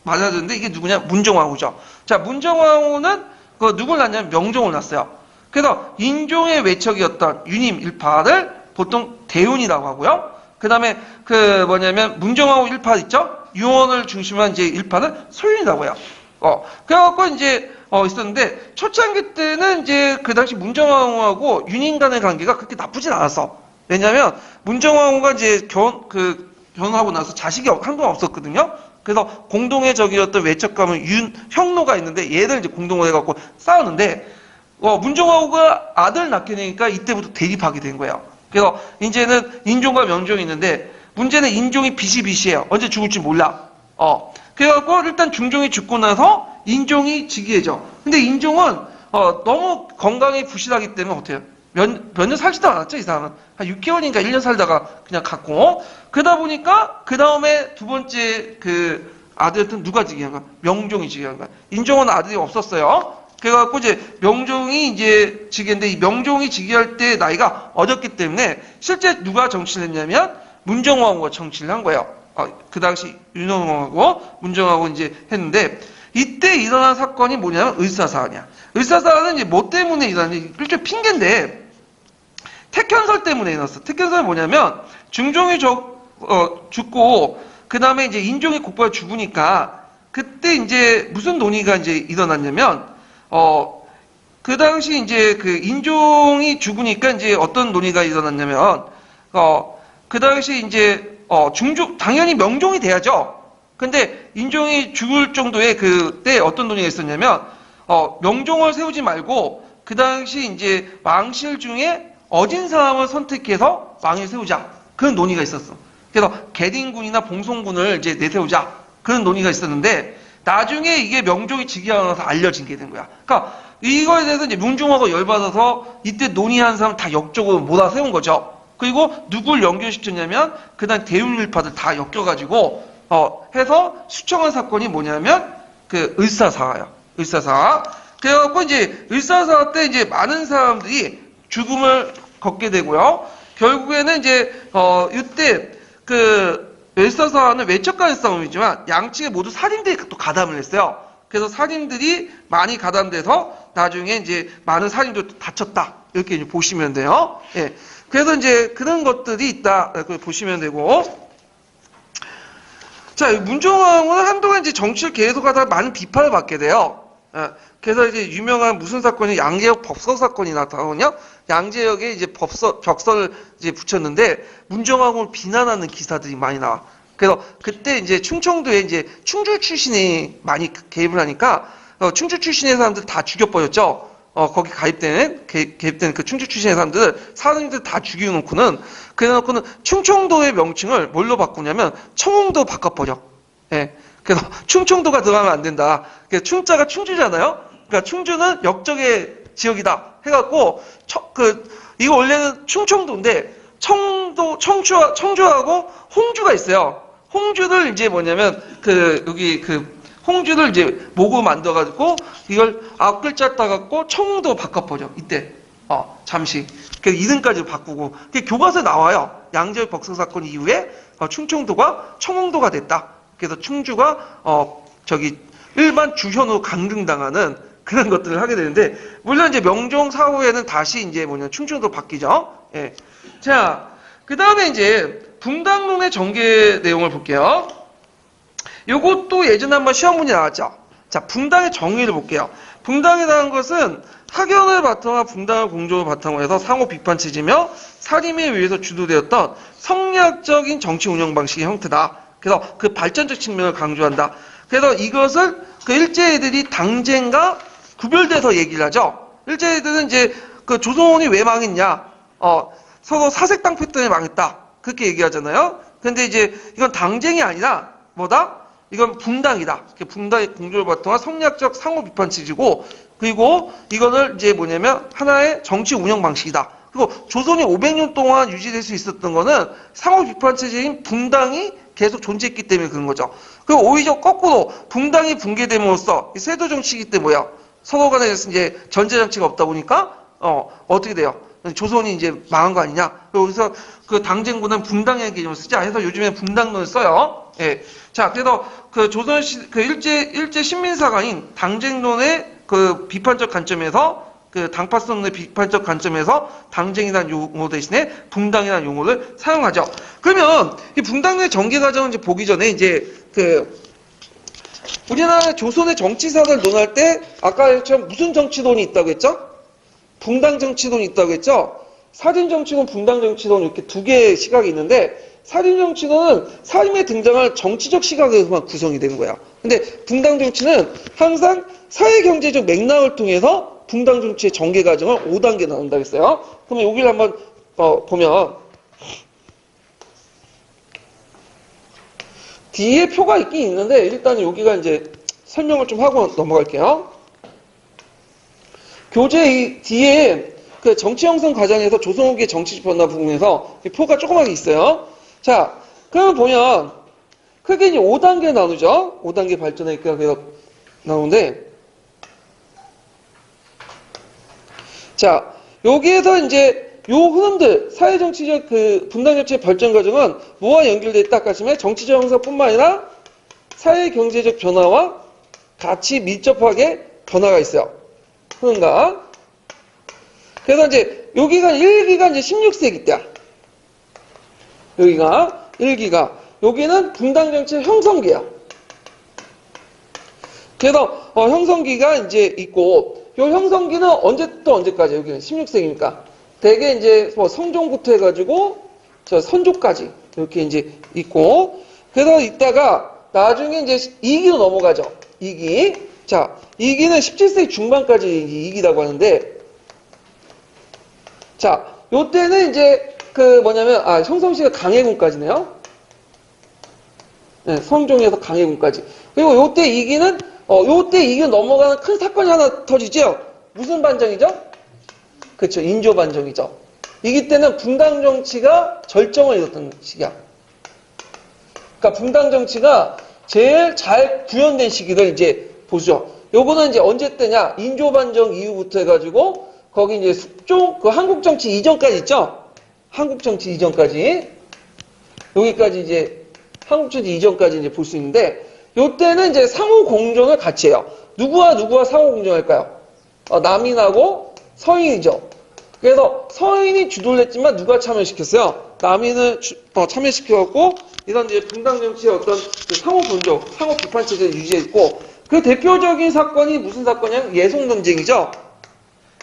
맞아줬는데 이게 누구냐? 문정왕후죠. 자, 문정왕후는 그 누굴 낳냐면 명종을 낳았어요. 그래서 인종의 외척이었던 유님 일파를 보통 대운이라고 하고요. 그 다음에 그 뭐냐면 문정왕후 일파 있죠? 유언을 중심으로 한 이제 일파는 소윤이라고 해요. 그래갖고 이제 있었는데 초창기 때는 이제 그 당시 문정왕후하고 윤인 간의 관계가 그렇게 나쁘진 않았어. 왜냐면 문정왕후가 이제 결혼하고 나서 자식이 한동안 없었거든요. 그래서 공동의 적이었던 외척가문 윤형로가 있는데 얘들 이제 공동을 해갖고 싸우는데 문종하고가 아들 낳게 되니까 이때부터 대립하게 된 거예요. 그래서 이제는 인종과 명종이 있는데 문제는 인종이 비시비시해요. 언제 죽을지 몰라. 그래갖고 일단 중종이 죽고 나서 인종이 즉위해져. 근데 인종은 너무 건강이 부실하기 때문에 어때요? 몇 년 살지도 않았죠, 이 사람은. 한 6개월인가 1년 살다가 그냥 갔고. 그러다 보니까 그 다음에 두 번째 그 아들한테는 누가 즉위한 거야? 명종이 즉위한 거야. 인종은 아들이 없었어요. 그래갖고 이제 명종이 이제 즉위했는데 이 명종이 즉위할 때 나이가 어렸기 때문에 실제 누가 정치를 했냐면 문정왕후가 정치를 한 거예요. 그 당시 윤호왕하고 문정왕하고 이제 했는데 이때 일어난 사건이 뭐냐면 을사사화냐. 을사사화는 이제 뭐 때문에 일어났냐? 일종의 핑계인데 택현설 때문에 일어났어. 택현설은 뭐냐면 중종이 죽고 그 다음에 이제 인종이 곧바로 죽으니까 그때 이제 무슨 논의가 이제 일어났냐면 그 당시 이제 그 인종이 죽으니까 이제 어떤 논의가 일어났냐면 그 당시 이제 당연히 명종이 돼야죠. 근데 인종이 죽을 정도의 그때 어떤 논의가 있었냐면 명종을 세우지 말고 그 당시 이제 왕실 중에 어진 사람을 선택해서 왕을 세우자. 그런 논의가 있었어. 그래서 계딩군이나 봉송군을 이제 내세우자. 그런 논의가 있었는데 나중에 이게 명종이 즉위하고 나서 알려진 게 된 거야. 그러니까 이거에 대해서 이제 문종하고 열받아서 이때 논의한 사람 다 역적으로 몰아세운 거죠. 그리고 누굴 연결시켰냐면 그다음 대운일파들 다 엮여가지고 해서 수청한 사건이 뭐냐면 그 을사사화야. 을사사화. 그래갖고 이제 을사사화 때 이제 많은 사람들이 죽음을 걷게 되고요. 결국에는 이제 이때 그 을사사화는 외척 간의 싸움이지만 양측에 모두 살인들이 또 가담을 했어요. 그래서 살인들이 많이 가담돼서 나중에 이제 많은 살인들도 다쳤다. 이렇게 이제 보시면 돼요. 예. 그래서 이제 그런 것들이 있다. 이렇게 보시면 되고. 자, 문종왕후는 한동안 이제 정치를 계속하다가 많은 비판을 받게 돼요. 그래서 이제 유명한 무슨 사건이 양재역 법서 사건이 나타나거든요. 양재역에 이제 벽서를 이제 붙였는데 문종왕후를 비난하는 기사들이 많이 나와. 그래서 그때 이제 충청도에 이제 충주 출신이 많이 개입을 하니까 충주 출신의 사람들 다 죽여버렸죠. 거기 개입된 그 충주 출신의 사람들을 사람들 다 죽여놓고는 그래놓고는 충청도의 명칭을 뭘로 바꾸냐면 청홍도 바꿔버려. 예. 그래서 충청도가 들어가면 안 된다. 충자가 충주잖아요. 그러니까 충주는 역적의 지역이다. 해갖고 이거 원래는 충청도인데 청주하고 홍주가 있어요. 홍주를 이제 뭐냐면 홍주를 이제 모고 만들어가지고 이걸 앞글자 따갖고 청도 바꿔버려. 이때 잠시 그래서 이름까지 바꾸고 그게 교과서에 나와요. 양재역 벽서 사건 이후에 충청도가 청홍도가 됐다. 그래서 충주가 일반 주현으로 강등당하는 그런 것들을 하게 되는데 물론 이제 명종 사후에는 다시 이제 충청도 바뀌죠. 예. 자, 그 다음에 이제 붕당론의 전개 내용을 볼게요. 요것도 예전에 한번 시험 문제 나왔죠. 자, 붕당의 정의를 볼게요. 붕당이라는 것은 학연을 바탕으로 붕당을 공조를 바탕으로 해서 상호 비판 체제며 사림에 의해서 주도되었던 성리학적인 정치 운영 방식의 형태다. 그래서 그 발전적 측면을 강조한다. 그래서 이것을 그 일제애들이 당쟁과 구별돼서 얘기를 하죠. 일제애들은 이제 그 조선이 왜 망했냐? 서로 사색당패 때문에 망했다. 그렇게 얘기하잖아요. 근데 이제 이건 당쟁이 아니라 뭐다? 이건 붕당이다. 붕당의 공조를 바탕한 성리학적 상호 비판 체제고, 그리고 이거를 이제 뭐냐면 하나의 정치 운영 방식이다. 그리고 조선이 500년 동안 유지될 수 있었던 거는 상호 비판 체제인 붕당이 계속 존재했기 때문에 그런 거죠. 그리고 오히려 거꾸로 붕당이 붕괴됨으로써 세도 정치이기 때문에 뭐야? 서로 간에 이제 전제 장치가 없다 보니까 어떻게 돼요? 조선이 이제 망한 거 아니냐? 그래서 그 당쟁보다는 붕당의 개념을 쓰자 해서 요즘에 붕당론을 써요. 예. 자, 그래서 그 일제 신민사관인 당쟁론의 그 비판적 관점에서 그 당파성의 비판적 관점에서 당쟁이라는 용어 대신에 붕당이라는 용어를 사용하죠. 그러면 이 붕당론의 전개 과정을 이제 보기 전에 이제 우리나라 조선의 정치사를 논할 때 아까처럼 무슨 정치론이 있다고 했죠? 붕당 정치론이 있다고 했죠? 사진 정치론, 붕당 정치론 이렇게 두 개의 시각이 있는데 사립 정치는 사립에 등장할 정치적 시각에서만 구성이 되는 거야. 근데 붕당 정치는 항상 사회 경제적 맥락을 통해서 붕당 정치의 전개 과정을 5단계 나눈다 했어요. 그러면 여기를 한번 보면 뒤에 표가 있긴 있는데 일단 여기가 이제 설명을 좀 하고 넘어갈게요. 교재 이 뒤에 그 정치 형성 과정에서 조선 후기의 정치 변화 부분에서 표가 조그맣게 있어요. 자, 그러면 보면 크게 이제 5단계 나누죠. 5단계 발전에 그래서 나오는데, 자, 여기에서 이제 요 흐름들, 사회정치적 그 분단정치의 발전 과정은 뭐와 연결되어 있다 하시면 정치적 형성뿐만 아니라 사회경제적 변화와 같이 밀접하게 변화가 있어요. 흐름과. 그래서 이제 여기가 1기가 이제 16세기 때야. 여기가 1기가. 여기는 분당정치의 형성기야. 그래서 형성기가 이제 있고, 요 형성기는 언제부터 언제까지? 여기는 16세기니까. 대개 이제 뭐 성종부터 해가지고 저 선조까지 이렇게 이제 있고, 그래서 있다가 나중에 이제 2기로 넘어가죠. 2기. 자, 2기는 17세기 중반까지 2기라고 하는데, 자, 요때는 이제 그 뭐냐면 형성시가 강해군까지네요. 네, 성종에서 강해군까지. 그리고 요때 2기는 요때 2기 넘어가는 큰 사건이 하나 터지죠. 무슨 반정이죠? 그렇죠. 인조 반정이죠. 이기 때는 분당 정치가 절정을 이뤘던 시기야. 그러니까 분당 정치가 제일 잘 구현된 시기를 이제 보죠. 요거는 이제 언제 때냐? 인조 반정 이후부터 해가지고 거기 이제 숙종 그 한국 정치 이전까지 있죠. 한국 정치 이전까지 여기까지 이제 한국 정치 이전까지 이제 볼 수 있는데 요때는 이제 상호 공존을 같이 해요. 누구와 누구와 상호 공존할까요? 남인하고 서인이죠. 그래서 서인이 주도를 했지만 누가 참여시켰어요? 남인을 참여시켜갖고 이런 이제 분당 정치의 어떤 그 상호 존중, 상호 비판 체제를 유지했고 그 대표적인 사건이 무슨 사건이냐면 예송 논쟁이죠.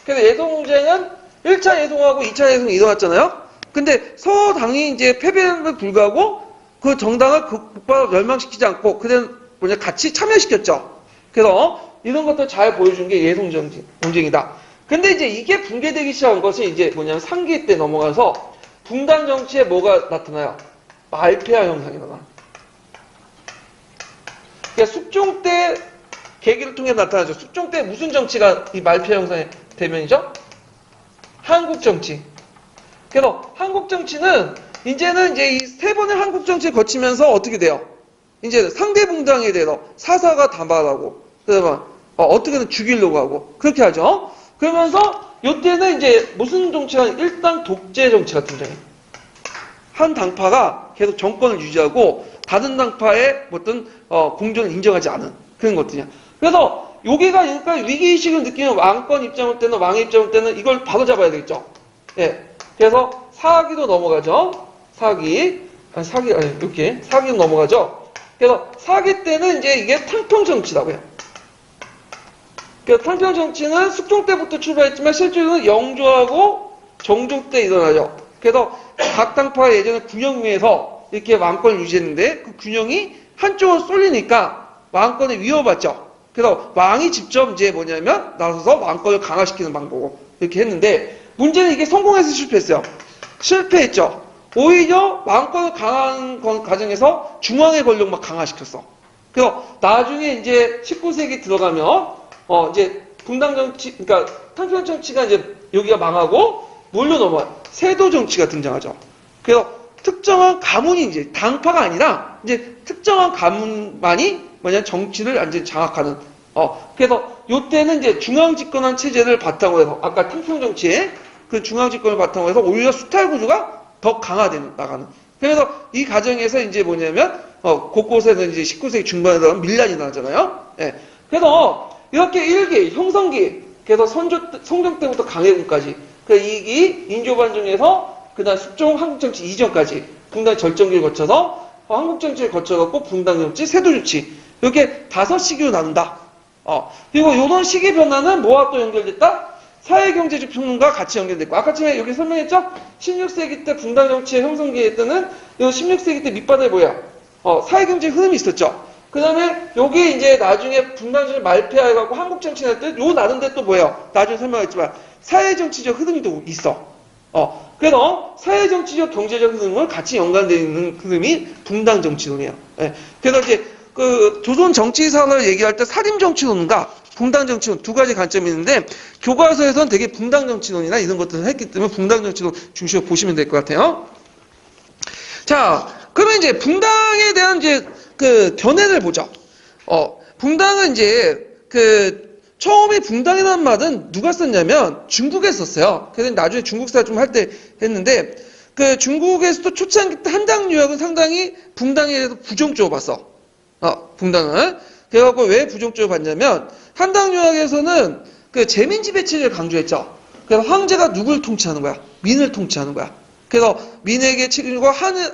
그래서 예송 논쟁은 1차 예송하고 2차 예송이 일어났잖아요. 근데 서당이 이제 패배에 불구하고 그 정당을 국가로 멸망시키지 않고 그들은 같이 참여시켰죠. 그래서 이런 것들 잘 보여준 게 예송 논쟁이다. 근데 이제 이게 붕괴되기 시작한 것이 이제 뭐냐면 3기 때 넘어가서 분단 정치에 뭐가 나타나요? 말폐화 현상이 나타나. 그러니까 숙종 때 계기를 통해 나타나죠. 숙종 때 무슨 정치가 이 말폐화 현상의 대면이죠? 한국 정치. 그래서 한국 정치는 이제는 이제 이 세 번의 한국 정치를 거치면서 어떻게 돼요? 이제 상대 분당에 대해서 사사가 담발하고 그다음에 어떻게든 죽이려고 하고 그렇게 하죠. 그러면서 이때는 이제 무슨 정치가 일당 독재 정치가 등장해요. 한 당파가 계속 정권을 유지하고 다른 당파의 어떤 공존을 인정하지 않은 그런 것들이야. 그래서 여기가 그러니까 위기의식을 느끼는 왕권 입장일 때는 왕의 입장일 때는 이걸 바로 잡아야 되겠죠. 예. 그래서 사기로 넘어가죠. 사기 이렇게 사기로 넘어가죠. 그래서 사기 때는 이제 이게 탕평 정치라고 해요. 그래서 탕평 정치는 숙종 때부터 출발했지만 실제로는 영조하고 정종 때 일어나죠. 그래서 각 당파가 예전에 균형위에서 이렇게 왕권을 유지했는데 그 균형이 한쪽으로 쏠리니까 왕권을 위협받죠. 그래서 왕이 직접 이제 뭐냐면 나서서 왕권을 강화시키는 방법으로 이렇게 했는데 문제는 이게 성공해서 실패했어요. 실패했죠. 오히려 왕권을 강화한 과정에서 중앙의 권력만 강화시켰어. 그래서 나중에 이제 19세기 들어가면 이제 분당 정치, 그러니까 탕평 정치가 이제 여기가 망하고 뭘로 넘어와요? 세도 정치가 등장하죠. 그래서 특정한 가문이 이제 당파가 아니라 이제 특정한 가문만이 뭐냐 정치를 완전히 장악하는. 그래서 요때는 이제 중앙 집권한 체제를 바탕으로 해서 아까 탕평 정치에 그 중앙 집권을 바탕으로 해서 오히려 수탈 구조가 더 강화되는 나가는. 그래서 이 과정에서 이제 뭐냐면 곳곳에는 이제 19세기 중반에 들어가면 밀란이 나잖아요. 예. 그래서 이렇게 1기, 형성기, 그래서 성종 때부터 강해군까지, 그 2기, 인조반정에서, 그 다음 숙종 한국정치 이전까지, 분당 절정기를 거쳐서, 한국정치를 거쳐갖고 분당정치, 세도정치, 이렇게 5시기로 나눈다. 그리고 이런 시기 변화는 뭐와 또 연결됐다? 사회경제적 평론과 같이 연결됐고, 아까 전에 여기 설명했죠? 16세기 때 분당 정치의 형성기에 뜨는 이 16세기 때 밑바닥에 뭐야? 사회경제 흐름이 있었죠. 그 다음에 여기 이제 나중에 분당 정치 말폐해가고 한국 정치 날 때 요 나는데 또 뭐예요? 나중에 설명했지만 사회정치적 흐름이 또 있어. 그래서 사회정치적 경제적 흐름을 같이 연관되어 있는 흐름이 분당 정치론이에요. 예. 그래서 이제 그 조선 정치사를 얘기할 때 사림 정치론과 분당 정치론 두 가지 관점이 있는데 교과서에서는 되게 분당 정치론이나 이런 것들을 했기 때문에 분당 정치론 중심으로 보시면 될 것 같아요. 자, 그러면 이제 분당에 대한 이제 그 견해를 보죠. 분당은 이제 처음에 분당이라는 말은 누가 썼냐면 중국에서 썼어요. 그래서 나중에 중국사 좀 할 때 했는데 그 중국에서도 초창기 때 한당 유학은 상당히 분당에 대해서 부정적으로 봤어. 분당은. 그래갖고 왜 부정적으로 봤냐면 한당 유학에서는 그 재민지배 체제를 강조했죠. 그래서 황제가 누굴 통치하는 거야? 민을 통치하는 거야. 그래서 민에게 책임지고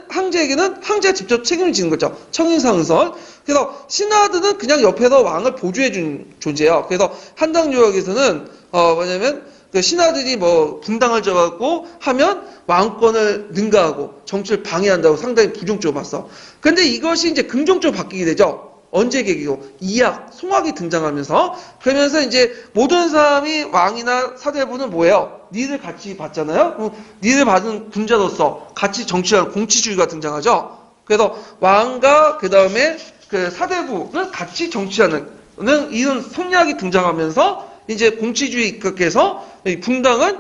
황제에게는 황제가 직접 책임을 지는 거죠. 청인상선. 그래서 신하들은 그냥 옆에서 왕을 보조해준 존재예요. 그래서 한당 유학에서는 뭐냐면 그 신하들이 뭐 분당을 져갖고 하면 왕권을 능가하고 정치를 방해한다고 상당히 부정적으로 봤어. 근데 이것이 이제 긍정적으로 바뀌게 되죠. 언제 계기고 이학, 송학이 등장하면서 그러면서 이제 모든 사람이 왕이나 사대부는 뭐예요? 니들 같이 받잖아요. 니들 받은 군자로서 같이 정치하는 공치주의가 등장하죠. 그래서 왕과 그 다음에 그 사대부는 같이 정치하는 이런 성리학이 등장하면서 이제 공치주의 입각해서 분당은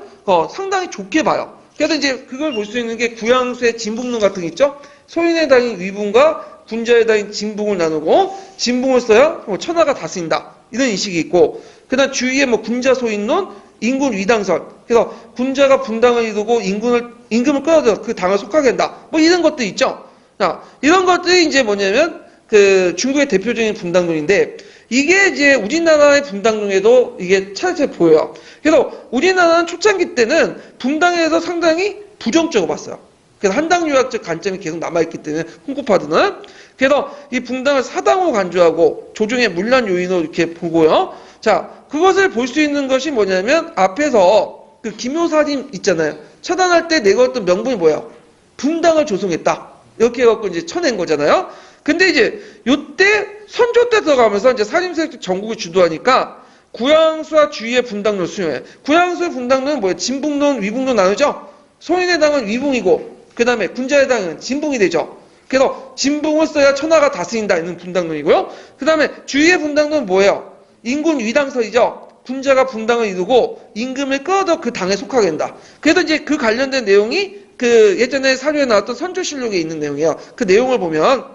상당히 좋게 봐요. 그래서 이제 그걸 볼 수 있는 게 구양수의 진북론 같은 게 있죠. 소인의 당인 위분과 군자의 당인 진붕을 나누고 진붕을 써야 천하가 다스린다 이런 인식이 있고 그다음 주위에 뭐 군자 소인론 인군 위당설 그래서 군자가 분당을 이루고 임금을 끌어들여 그 당을 속하게 한다 뭐 이런 것도 있죠. 자, 이런 것들이 이제 뭐냐면 그 중국의 대표적인 분당론인데 이게 이제 우리나라의 분당론에도 이게 차례차례 보여요. 그래서 우리나라는 초창기 때는 분당에서 상당히 부정적으로 봤어요. 그래서 한당 유학적 관점이 계속 남아있기 때문에 훈구파드는 그래서 이 분당을 사당으로 간주하고 조정의 문란 요인으로 이렇게 보고요. 자, 그것을 볼 수 있는 것이 뭐냐면 앞에서 그 김효사님 있잖아요. 처단할 때 내걸었던 명분이 뭐예요? 분당을 조성했다. 이렇게 해갖고 이제 쳐낸 거잖아요. 근데 이제 요때 선조 때 들어가면서 이제 살림세력 전국을 주도하니까 구양수와 주위의 분당론을 수용해. 구양수의 분당론은 뭐예요? 진붕론, 위붕론 나누죠? 소인의 당은 위붕이고 그 다음에 군자의 당은 진붕이 되죠. 그래서 진붕을 써야 천하가 다스린다 있는 분당론이고요. 그 다음에 주위의 분당론은 뭐예요? 인군 위당설이죠. 군자가 분당을 이루고 임금을 끌어도 그 당에 속하게 된다. 그래서 이제 그 관련된 내용이 그 예전에 사료에 나왔던 선조실록에 있는 내용이에요. 그 내용을 보면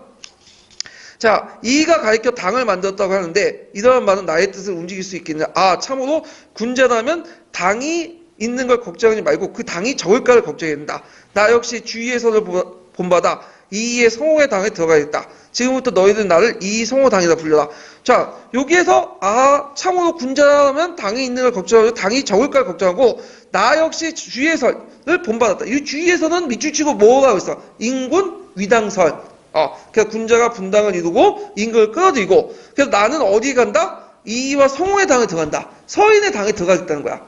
자, 이의가 가리켜 당을 만들었다고 하는데 이러한 말은 나의 뜻을 움직일 수 있겠냐. 참으로 군자라면 당이 있는 걸 걱정하지 말고 그 당이 적을까를 걱정해야 된다. 나 역시 주위에서를 본받아 이의의 성호의 당에 들어가야겠다. 지금부터 너희들 나를 이의 성호당이라 불러라. 자, 여기에서 참으로 군자라면 당이 있는 걸 걱정하고 당이 적을까를 걱정하고 나 역시 주위에서를 본받았다. 이 주위에서는 밑줄 치고 뭐가 있어? 인군 위당설. 그래서 군자가 분당을 이루고 임금을 끌어들이고 그래서 나는 어디에 간다? 이의와 성호의 당에 들어간다. 서인의 당에 들어가겠다는 거야.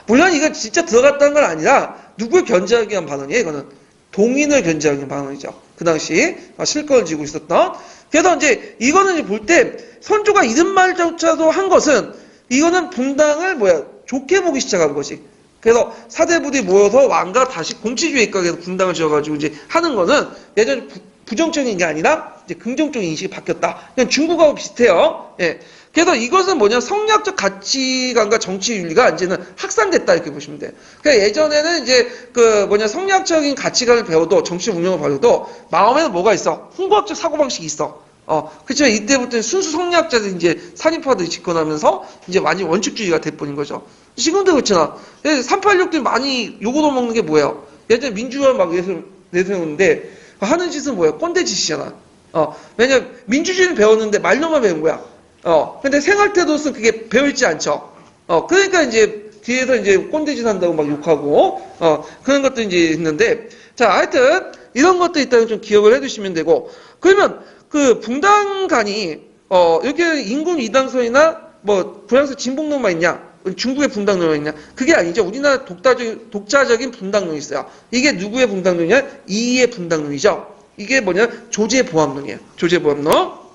물론 이건 진짜 들어갔다는 건 아니라 누굴 견제하기 위한 발언이에요. 이거는 동인을 견제하기 위한 발언이죠. 그 당시 실권을 쥐고 있었던. 그래서 이제 이거는 볼 때 선조가 이런 말조차도 한 것은 이거는 분당을 좋게 보기 시작한 것이. 그래서 사대부들이 모여서 왕과 다시 공치주의 입각해서 분당을 지어가지고 이제 하는 거는 예전 부정적인 게 아니라 이제 긍정적인 인식이 바뀌었다. 그냥 중국하고 비슷해요. 예. 그래서 이것은 뭐냐 성리학적 가치관과 정치 윤리가 이제는 확산됐다 이렇게 보시면 돼요. 그러니까 예전에는 이제 성리학적인 가치관을 배워도 정치 운영을 배워도 마음에는 뭐가 있어? 홍보학적 사고방식이 있어. 그렇지만 이때부터는 순수 성리학자들이 이제 산입파들이 집권하면서 이제 완전 원칙주의가 돼버린 거죠. 지금도 그렇잖아. 386들이 많이 욕을 먹는 게 뭐예요? 예전에 민주화 막 내세우는데 하는 짓은 뭐야? 꼰대 짓이잖아. 왜냐면 민주주의는 배웠는데 말로만 배운 거야. 근데 생활태도는 그게 배워있지 않죠. 그러니까 이제 뒤에서 이제 꼰대짓 한다고 막 욕하고, 그런 것도 이제 있는데, 자, 하여튼, 이런 것도 있다는 좀 기억을 해두시면 되고, 그러면 그 분당간이, 이렇게 인군 이당설이나 구양수 진봉론만 있냐? 중국의 분당론이 있냐? 그게 아니죠. 우리나라 독자적인 분당론이 있어요. 이게 누구의 분당론이냐? 이의 분당론이죠. 이게 뭐냐? 조제보암론이에요. 조제보암론.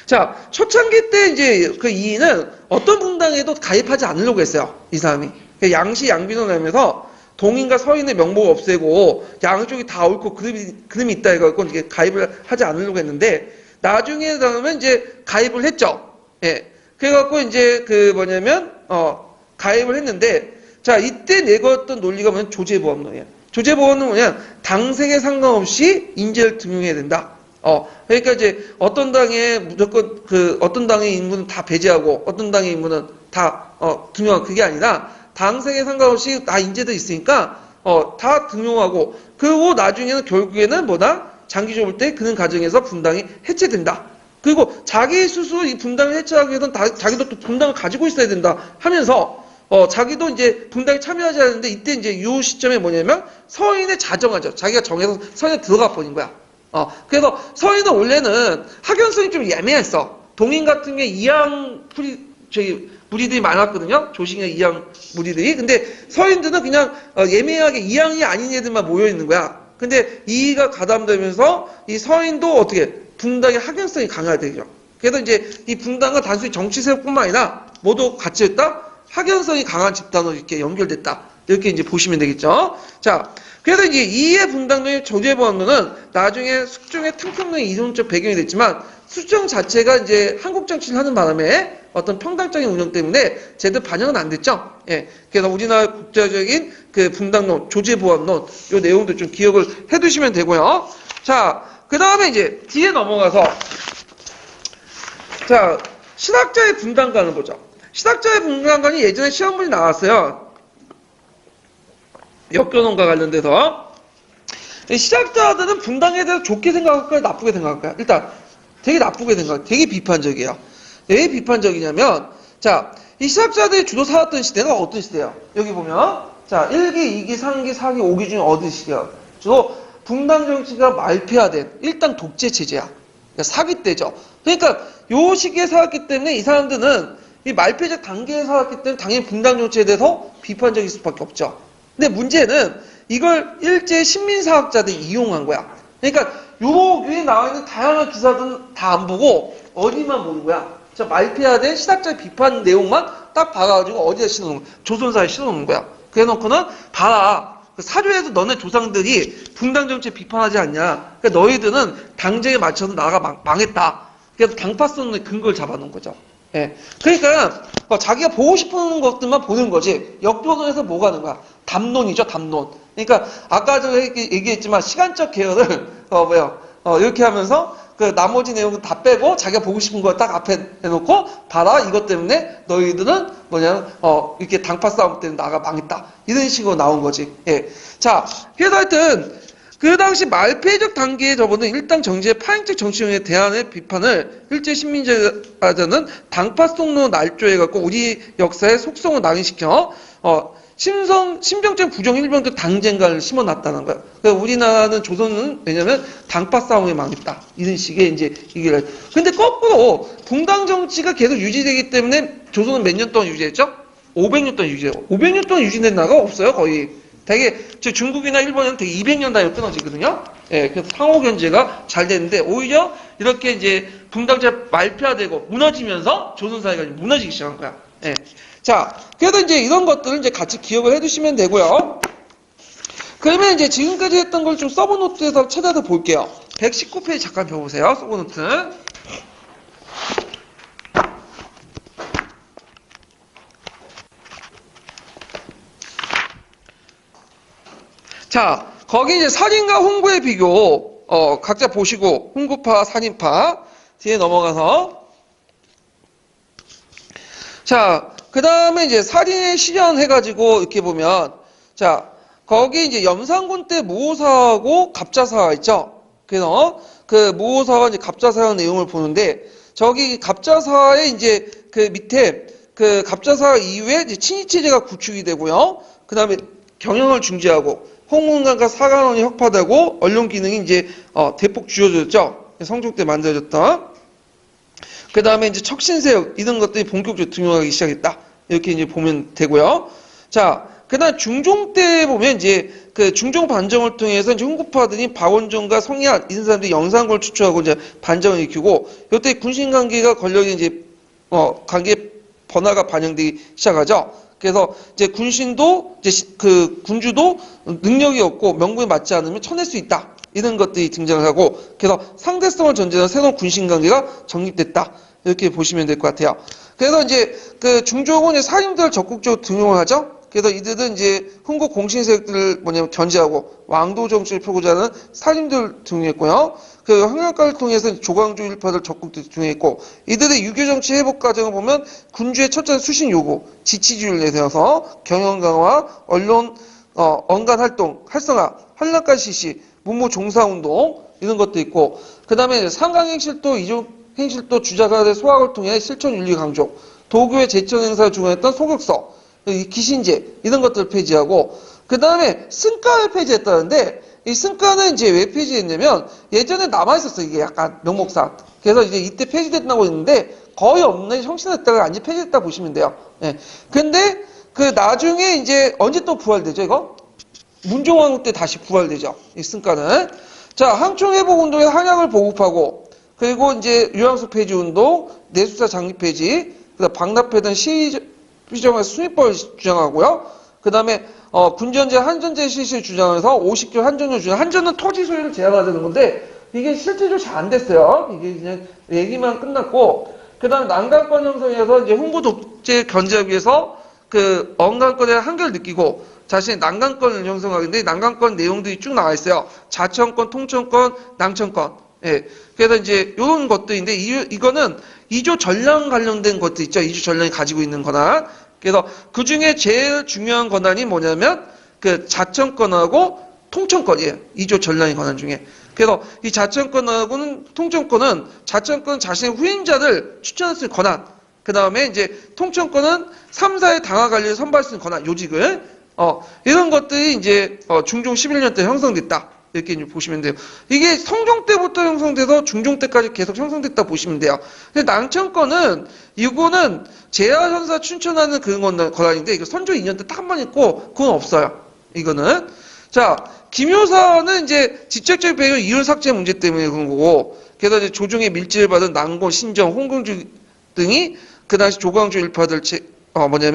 자, 초창기 때 이제 그 이의는 어떤 분당에도 가입하지 않으려고 했어요. 이 사람이. 양시 양비론을 하면서 동인과 서인의 명목을 없애고 양쪽이 다 옳고 그름이 있다 해갖고 이게 가입을 하지 않으려고 했는데 나중에 그러면 이제 가입을 했죠. 예. 그래갖고 이제 그 뭐냐면 가입을 했는데 자 이때 내걸었던 논리가 뭐냐면 조제보암론이에요. 조제보암론은 뭐냐 당색에 상관없이 인재를 등용해야 된다. 그러니까 이제 어떤 당에 무조건 어떤 당의 인물은 다 배제하고 어떤 당의 인물은 다 등용하고 그게 아니라 당색에 상관없이 다 인재도 있으니까 다 등용하고 그리고 나중에는 결국에는 뭐다 장기적으로 볼 때 그는 과정에서 분당이 해체된다. 그리고 자기 스스로 이 분당을 해체하기 위해서는 자기도 또 분당을 가지고 있어야 된다 하면서 자기도 이제 분당에 참여하지 않는데 이때 이제 이 시점에 뭐냐면 서인의 자정하죠. 자기가 정해서 서인에 들어가 버린 거야. 그래서 서인은 원래는 학연성이 좀 애매했어. 동인 같은 게 이양 무리들이 많았거든요. 조식이나 이양 무리들이. 근데 서인들은 그냥 예매하게 이양이 아닌 애들만 모여 있는 거야. 근데 이의가 가담되면서 이 서인도 어떻게 분당의 학연성이 강화되죠. 그래서 이제 이 분당은 단순히 정치 세력뿐만 아니라 모두 같이 했다. 학연성이 강한 집단으로 이렇게 연결됐다. 이렇게 이제 보시면 되겠죠. 자, 그래서 이제 이의 분당론의 조제보암론은 나중에 숙종의 탕평론의 이론적 배경이 됐지만 숙종 자체가 이제 한국 정치를 하는 바람에 어떤 평당적인 운영 때문에 제대로 반영은 안 됐죠. 예. 그래서 우리나라 국제적인 그 분당론, 조제보암론 이 내용도 좀 기억을 해두시면 되고요. 자, 그 다음에 이제 뒤에 넘어가서 자 신학자의 분당관을 보죠. 신학자의 분당관이 예전에 시험문이 나왔어요. 역교론과 관련돼서 신학자들은 분당에 대해서 좋게 생각할까요? 나쁘게 생각할까요? 일단 되게 나쁘게 생각해요. 되게 비판적이에요. 왜 비판적이냐면 자, 이 신학자들이 주로 살았던 시대가 어떤 시대예요? 여기 보면 자 1기, 2기, 3기, 4기, 5기 중에 어떤 시기예요? 주로 분당 정치가 말폐화된 일당 독재 체제야. 그러니까 사기 때죠. 그러니까 요 시기에 살았기 때문에 이 사람들은 이 말폐적 단계에 살았기 때문에 당연히 분당 정치에 대해서 비판적일 수밖에 없죠. 근데 문제는 이걸 일제 신민사학자들이 이용한 거야. 그러니까 요 위에 나와 있는 다양한 기사들은 다 안 보고 어디만 보는 거야. 저 말폐화된 신학자의 비판 내용만 딱 봐가지고 어디다 실어놓은 거야. 조선사에 실어놓는 거야. 그래놓고는 봐라. 사조에도 너네 조상들이 분당 정치 비판하지 않냐. 그러니까 너희들은 당정에 맞춰서 나라가 망했다. 그래서 당파성의 근거를 잡아놓은 거죠. 예. 그러니까 자기가 보고 싶은 것들만 보는 거지. 역도론에서 뭐가 하는 거야? 담론이죠, 담론. 그러니까 아까 저 얘기했지만 시간적 계열을 이렇게 하면서 그 나머지 내용은 다 빼고 자기가 보고 싶은 거 딱 앞에 해놓고 봐라 이것 때문에 너희들은 이렇게 당파 싸움 때문에 나가 망했다 이런 식으로 나온 거지. 예. 자, 그래서 하여튼 그 당시 말폐적 단계에 접어든 일당 정치의 파행적 정치형에 대한 비판을 일제 신민주의자는 당파성로 날조해갖고 우리 역사의 속성을 낙인시켜 신병적 부정 일병도 당쟁가를 심어놨다는 거예요. 그러니까 우리나라는 조선은 왜냐면 당파 싸움에 망했다. 이런 식의 이제 얘기를. 근데 거꾸로 분당 정치가 계속 유지되기 때문에 조선은 몇 년 동안 유지했죠? 500년 동안 유지해요. 500년 동안 유지된 나라가 없어요, 거의. 되게 중국이나 일본은 되게 200년 단위로 끊어지거든요. 예, 그래서 상호 견제가 잘 되는데 오히려 이렇게 이제 분당제가 말폐화되고 무너지면서 조선 사회가 무너지기 시작한 거야. 예. 자, 그래도 이제 이런 것들을 이제 같이 기억을 해두시면 되고요. 그러면 이제 지금까지 했던 걸 좀 서브노트에서 찾아서 볼게요. 119페이지 잠깐 펴보세요. 서브노트. 자, 거기 이제 살인과 홍구의 비교, 각자 보시고, 홍구파, 살인파, 뒤에 넘어가서. 자, 그 다음에 이제 살인의 실현해가지고, 이렇게 보면, 자, 거기 이제 염산군 때 무오사하고 갑자사가 있죠? 그래서 그 무오사와 이제 갑자사의 내용을 보는데, 저기 갑자사의 이제 그 밑에 그 갑자사 이후에 이제 친위체제가 구축이 되고요. 그 다음에 경영을 중지하고, 홍문관과 사관원이 혁파되고 언론 기능이 이제 대폭 줄여졌죠. 성종 때 만들어졌던. 그 다음에 이제 척신세력 이런 것들이 본격적으로 등용하기 시작했다. 이렇게 이제 보면 되고요. 자, 그다음 중종 때 보면 이제 그 중종 반정을 통해서 이제 훈구파들이 박원종과 성리안 이런 사람들이 영산군을 추출하고 이제 반정을 일으키고 이때 군신 관계가 권력이 이제 관계 번화가 반영되기 시작하죠. 그래서 이제 군신도 이제 그 군주도 능력이 없고 명분에 맞지 않으면 쳐낼 수 있다. 이런 것들이 등장을 하고 그래서 상대성을 전제한 새로운 군신 관계가 정립됐다. 이렇게 보시면 될 것 같아요. 그래서 이제 그 중종은 이제 사임들을 적극적으로 등용을 하죠. 그래서 이들은 이제 훈구 공신 세력들을 뭐냐면 견제하고 왕도 정치를 펴고자 하는 사임들을 등용했고요. 그 황량가를 통해서 조광조 일파를 적극적으로 등용했고 이들의 유교 정치 회복 과정을 보면 군주의 철저한 수신 요구, 지치주의를 내세워서 경영 강화, 언론 언간 활동, 활성화, 한락가 실시, 문무 종사 운동 이런 것도 있고 그 다음에 상강행실도 이종 행실도 주자가의 소학을 통해 실천 윤리 강조, 도교의 제천 행사를 주관했던 소극서, 기신제 이런 것들을 폐지하고 그 다음에 승가를 폐지했다는데 이 승가는 이제 왜 폐지했냐면 예전에 남아있었어 이게 약간 명목상. 그래서 이제 이때 폐지됐다고 했는데 거의 없는 형신했다가 완전 폐지됐다 보시면 돼요. 예. 근데 그 나중에 이제 언제 또 부활되죠 이거? 문종왕후 때 다시 부활되죠. 이 승가는. 자, 항충회복운동에 한약을 보급하고 그리고 이제 유양수 폐지 운동, 내수사 장립 폐지, 그다음 박납회던 시정에서 수입법을 주장하고요. 그다음에 군전제 한전제 실시를 주장해서 50개 한전을 주장. 한전은 토지 소유를 제한하자는 건데 이게 실제로 잘 안 됐어요. 이게 그냥 얘기만 끝났고 그다음에 난강권 형성에서 이제 홍보 독재 견제하기 위해서 그 언강권의 한계를 느끼고 자신의 난강권을 형성하는데 난강권 내용들이 쭉 나와 있어요. 자천권, 통천권, 낭천권. 예. 그래서 이제 이런 것들인데 이거는 이조 전령 관련된 것도 있죠. 이조 전령이 가지고 있는 권한. 그래서 그 중에 제일 중요한 권한이 뭐냐면 그 자천권하고 통천권이에요. 이조 전령의 권한 중에. 그래서 이 자천권하고는 통천권은 자천권 자신의 후임자를 추천할 수 있는 권한. 그 다음에 이제 통천권은 3사의 당화 관리를 선발할 수 있는 권한, 요직을. 이런 것들이 이제 중종 11년 때 형성됐다. 이렇게 이제 보시면 돼요. 이게 성종 때부터 형성돼서 중종 때까지 계속 형성됐다 보시면 돼요. 근데 낭천권은 이거는 제하현사 춘천하는 그런 권한인데 이거 선조 2년 때 딱 한 번 있고 그건 없어요. 이거는. 자, 김효사는 이제 직접적인 배경 이율 삭제 문제 때문에 그런 거고 그래서 이제 조정의 밀지를 받은 난고, 신정, 홍금주 등이 그 당시 조광조 일파들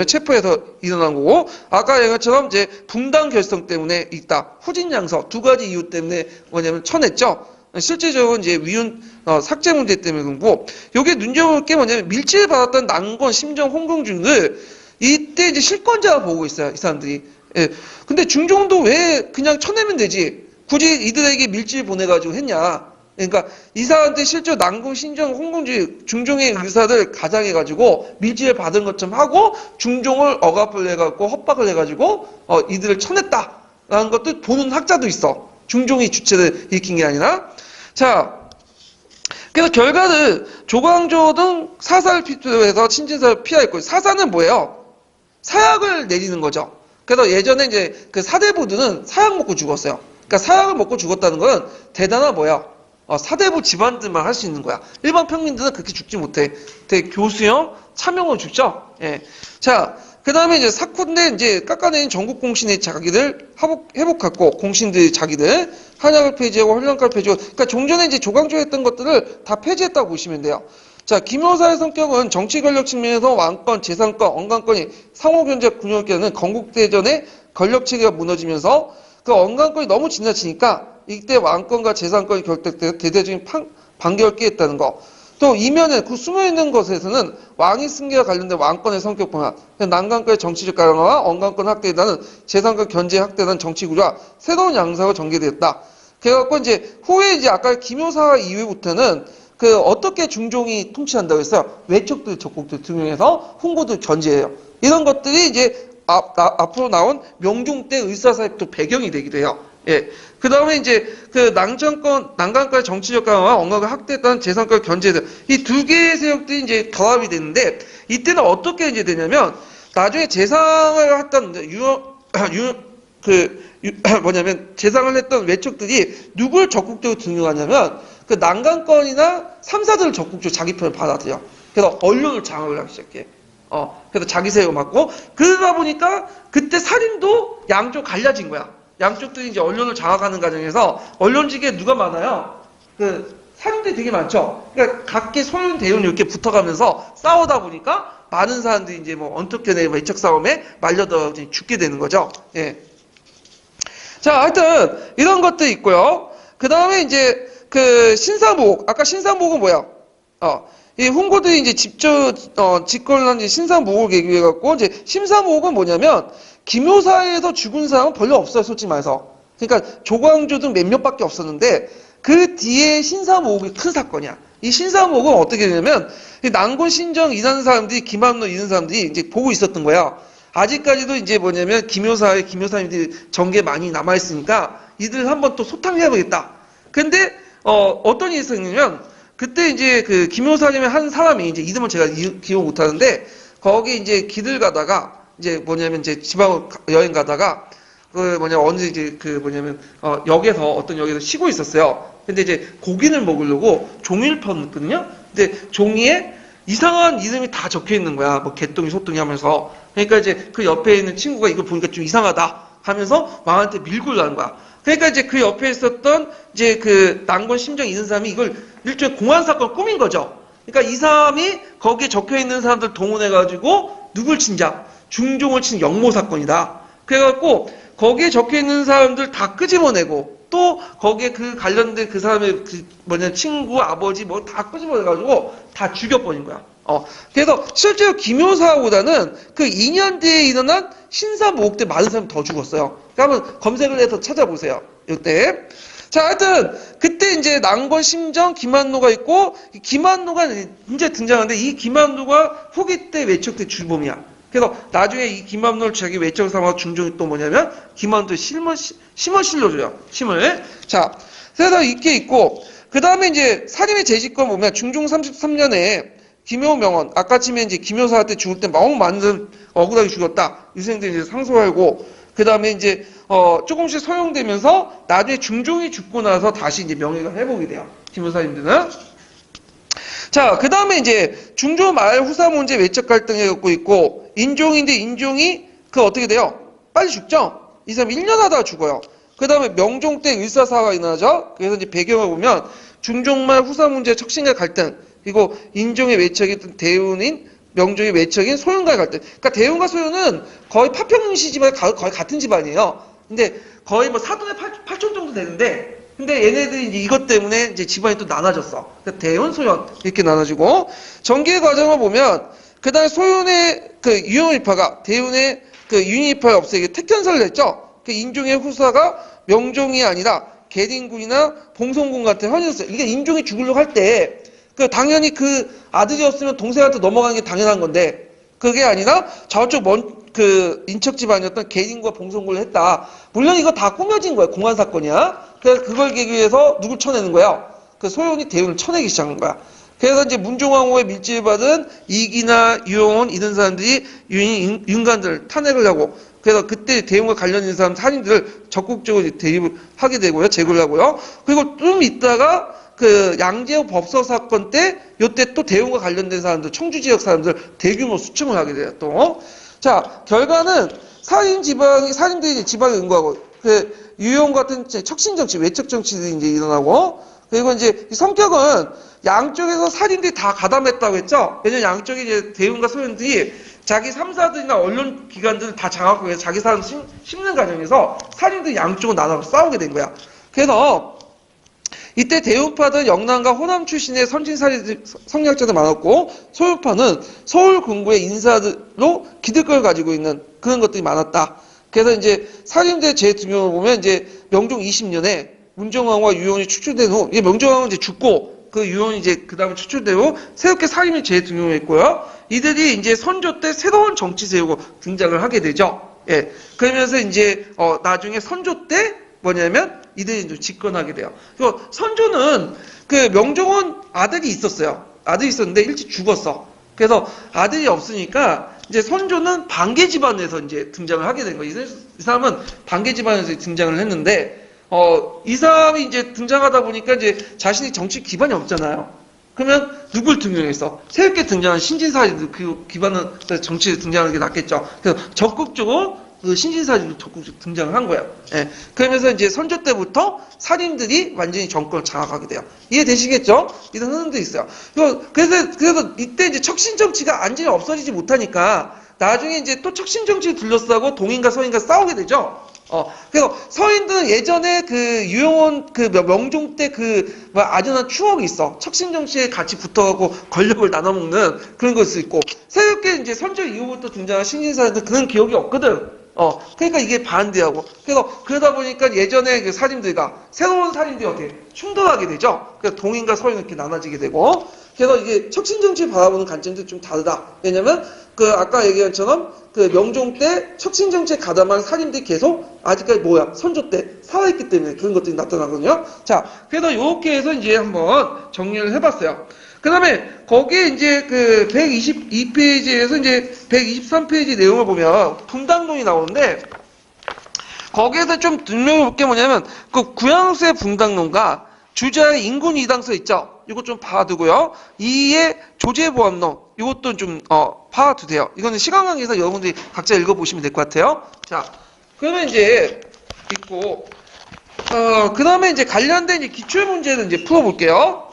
체포해서 일어난 거고 아까 얘기한 것처럼 이제 분당 결성 때문에 있다. 후진양서 두 가지 이유 때문에 뭐냐면 쳐냈죠. 실제적으로 이제 위훈 삭제 문제 때문에 그런 거고 요게 눈여볼 게 뭐냐면 밀지를 받았던 난권, 심정, 홍금주를 이때 이제 실권자가 보고 있어요. 이 사람들이. 예. 근데 중종도 왜 그냥 쳐내면 되지? 굳이 이들에게 밀지를 보내가지고 했냐? 그러니까 이 사람한테 실제로 난궁, 신정, 홍금주 중종의 의사를 가장해가지고 밀지를 받은 것처럼 하고 중종을 억압을 해갖고 협박을 해가지고 이들을 쳐냈다라는 것도 보는 학자도 있어. 중종이 주체를 일으킨 게 아니라. 자, 그래서 결과는 조광조 등 사사를 필두해서 친진사를 피하였고 사사는 뭐예요? 사약을 내리는 거죠. 그래서 예전에 이제 그 사대부들은 사약 먹고 죽었어요. 그러니까 사약을 먹고 죽었다는 건 대단한 뭐야? 사대부 집안들만 할 수 있는 거야. 일반 평민들은 그렇게 죽지 못해. 되게 교수형, 차명으로 죽죠? 예. 자, 그 다음에 이제 사쿠인데 이제 깎아내린 전국 공신의 자기들 회복했고, 공신들의 자기들, 한약을 폐지하고, 헐렁가를 폐지하고, 그러니까 종전에 이제 조광조 했던 것들을 다 폐지했다고 보시면 돼요. 자, 김효사의 성격은 정치 권력 측면에서 왕권, 재산권, 언강권이 상호견제 군용을 깨는 건국대전의 권력 체계가 무너지면서 그 언강권이 너무 지나치니까 이때 왕권과 재산권이 결탁돼서 대대적인 반격을 끼했다는 거. 또 이면에 그 숨어있는 것에서는 왕위 승계와 관련된 왕권의 성격 변화, 난강권의 정치적 강화와 언강권 확대에다는 재산권 견제 확대라는 정치구조와 새로운 양상으로 전개되었다. 그래갖고 이제 후에 이제 아까 김효사 이후부터는 그 어떻게 중종이 통치한다고 했어요? 외척들, 적국들 등용해서 홍보들 견제해요. 이런 것들이 이제 앞으로 나온 명종 때 의사사입도 배경이 되기도 해요. 예. 그 다음에 이제 그 난강권의 정치적 강화와 언강을 확대했다는 재산권 견제들 이 두 개의 세력들이 이제 결합이 되는데 이때는 어떻게 이제 되냐면 나중에 재상을 했던 뭐냐면 재상을 했던 외척들이 누굴 적극적으로 등용하냐면 그 난강권이나 삼사들을 적극적으로 자기 편을 받아들여. 그래서 언론을 장악을 하기 시작해. 그래서 자기 세력 맞고, 그러다 보니까 그때 살인도 양쪽 갈라진 거야. 양쪽들이 이제 언론을 장악하는 과정에서 언론직에 누가 많아요? 살인들이 되게 많죠. 그러니까 각기 소윤, 대윤 이렇게 붙어가면서 싸우다 보니까 많은 사람들이 이제 뭐 언택견의 외척 싸움에 말려들어 죽게 되는 거죠. 예. 자, 하여튼 이런 것도 있고요. 그 다음에 이제 신사모옥. 아까 신사모옥은 뭐야? 이 훈고들이 이제 직권을 이제 신사모옥을 계기해 갖고 이제 신사모옥은 뭐냐면 기묘사에서 죽은 사람은 별로 없어요, 솔직히 말해서. 그러니까 조광조 등 몇몇밖에 없었는데 그 뒤에 신사모옥이 큰 사건이야. 이 신사모옥은 어떻게 되냐면 난곤 신정 이런 사람들이 김한로 이런 사람들이 이제 보고 있었던 거야. 아직까지도 이제 뭐냐면 기묘사님들이 전개 많이 남아 있으니까 이들 한번 또 소탕해야겠다. 근데 어떤 일이 있었냐면 그때 이제 기묘사님의 한 사람이 이제 이름은 제가 기억 못 하는데 거기 이제 길을 가다가 이제 뭐냐면 이제 지방 여행 가다가 어느 이제 역에서 어떤 역에서 쉬고 있었어요. 근데 이제 고기를 먹으려고 종이를 폈거든요. 근데 종이에 이상한 이름이 다 적혀 있는 거야. 뭐 개똥이 소똥이 하면서. 그러니까 이제 그 옆에 있는 친구가 이걸 보니까 좀 이상하다 하면서 왕한테 밀고 가는 거야. 그러니까 이제 그 옆에 있었던 이제 난곤 심정 이런 사람이 이걸 일종의 공안 사건 꾸민 거죠. 그러니까 이 사람이 거기에 적혀 있는 사람들 동원해가지고 누굴 친자? 중종을 친 역모 사건이다. 그래갖고 거기에 적혀 있는 사람들 다 끄집어내고 또 거기에 관련된 그 사람의 친구, 아버지 뭐 다 끄집어내가지고 다 죽여버린 거야. 그래서 실제로 기묘사보다는 그 2년 뒤에 일어난 신사모옥 때 많은 사람이 더 죽었어요. 그러니까 한번 검색을 해서 찾아보세요. 이때. 자, 하여튼 그때 이제 난곤 심정 김한노가 있고 김한노가 이제 등장하는데 이 김한노가 후기 때 외척 때 주범이야. 그래서 나중에 이 김한노를 자기 외척 삼아 중종이 또 뭐냐면 김한노의 심을 실려줘요. 심을. 자, 그래서 이게 있고 그 다음에 이제 사림의 재직권 보면 중종 33년에 김효명원 아까 치면 이제 김효사한테 죽을 때 너무 많은 사람 억울하게 죽였다. 유생들이 이제 상소하고 그 다음에 이제 조금씩 소용되면서 나중에 중종이 죽고 나서 다시 이제 명예가 회복이 돼요. 김효사님들은. 자, 그 다음에 이제 중조 말 후사 문제 외척 갈등에 겪고 있고 인종인데 인종이 어떻게 돼요? 빨리 죽죠? 이 사람 1년 하다가 죽어요. 그 다음에 명종 때 을사사가 일어나죠? 그래서 이제 배경을 보면 중종말 후사 문제 척신과 갈등 그리고 인종의 외척이던 대운인 명종의 외척인 소윤과의 갈등. 그러니까 대운과 소윤은 거의 파평시 집안 거의 같은 집안이에요. 근데 거의 뭐 사돈의 8촌 정도 되는데 근데 얘네들이 이제 이것 때문에 이제 집안이 또 나눠졌어. 그러니까 대운, 소윤 이렇게 나눠지고 전개 과정을 보면 그 다음에 소윤의 유용일파가 대운의 유용일파를 없애기 택견설을 했죠. 인종의 후사가 명종이 아니라 계린군이나 봉성군 같은 현이었어요. 이게 인종이 죽으려고 할 때 당연히 아들이 없으면 동생한테 넘어가는 게 당연한 건데 그게 아니라 저쪽 인척 집안이었던 계린과 봉성군을 했다. 물론 이거 다 꾸며진 거야. 공안 사건이야. 그래서 그걸 계기해서 누굴 쳐내는 거야? 소윤이 대운을 쳐내기 시작한 거야. 그래서 이제 문종왕후의 밀집을 받은 이기나 유용원 이런 사람들이 윤관들을 탄핵을 하고 그래서 그때 대운과 관련 있는 사람 살인들을 적극적으로 대입을 하게 되고요. 제거를 하고요. 그리고 좀 있다가 양재호 법서 사건 때 요때 또 대운과 관련된 사람들 청주 지역 사람들 대규모 수침을 하게 돼요. 또. 자, 결과는 살인들이 지방에 응고하고 유용 같은 척신 정치, 외척 정치들이 이제 일어나고 그리고 이제 성격은 양쪽에서 살인들이 다 가담했다고 했죠. 왜냐면 양쪽에 이제 대운과 소윤들이 자기 3사들이나 언론 기관들을 다 장악하고 해서 자기 사람 심는 과정에서 살인들이 양쪽으로 나눠서 싸우게 된 거야. 그래서 이때 대운파는 영남과 호남 출신의 선진살인 성략자들 많았고 소윤파는 서울 군부의 인사로 기득권을 가지고 있는 그런 것들이 많았다. 그래서 이제 살인대 제2명을 보면 이제 명종 20년에 문종왕과 유용이 추출된 후, 이게 명종왕은 이제 죽고 그 유용이 이제 그 다음에 추출된 후 새롭게 살인이 제2명했고요. 이들이 이제 선조 때 새로운 정치 세우고 등장을 하게 되죠. 예. 그러면서 이제 나중에 선조 때 뭐냐면 이들이 이제 집권하게 돼요. 그리고 선조는 명종은 아들이 있었어요. 아들이 있었는데 일찍 죽었어. 그래서 아들이 없으니까 이제 선조는 반개 집안에서 이제 등장을 하게 된 거예요. 이 사람은 반개 집안에서 등장을 했는데 이 사람이 이제 등장하다 보니까 이제 자신이 정치 기반이 없잖아요. 그러면 누굴 등용했어? 새롭게 등장한 신진사들이 그 기반은 정치에 등장하는 게 낫겠죠. 그래서 적극적으로 그 신진사들이 적극적으로 등장한 거예요. 예. 그러면서 이제 선조 때부터 살인들이 완전히 정권을 장악하게 돼요. 이해되시겠죠? 이런 흐름도 있어요. 그래서 이때 이제 척신정치가 완전히 없어지지 못하니까 나중에 이제 또 척신정치를 둘러싸고 동인과 서인과 싸우게 되죠. 그래서 서인들은 예전에 그 유영원 그 명종 때 그 아련한 추억이 있어. 척신정치에 같이 붙어가고 권력을 나눠먹는 그런 것이 있고, 새롭게 이제 선조 이후부터 등장한 신진사들은 그런 기억이 없거든. 그러니까 이게 반대하고. 그래서 그러다 보니까 예전에 그 살인들과 새로운 살인들이 어떻게 충돌하게 되죠. 그래서 동인과 서인은 이렇게 나눠지게 되고. 그래서 이게 척신정치 바라보는 관점도 좀 다르다. 왜냐면 그 아까 얘기한 것처럼 그 명종 때 척신정치에 가담한 살인들이 계속 아직까지 선조 때 살아있기 때문에 그런 것들이 나타나거든요. 자, 그래서 이렇게 해서 이제 한번 정리를 해봤어요. 그 다음에 거기에 이제 그 122페이지에서 이제 123페이지 내용을 보면 붕당론이 나오는데, 거기에서 좀 눈여겨 볼 게 뭐냐면 그 구양수의 붕당론과 주자의 인군 이당서 있죠. 이거 좀 봐두고요. 이의 조제보암론 이것도 좀 봐두세요. 이거는 시간 관계에서 여러분들이 각자 읽어보시면 될 것 같아요. 자, 그러면 이제 있고 그 다음에 이제 관련된 이제 기출 문제는 이제 풀어볼게요.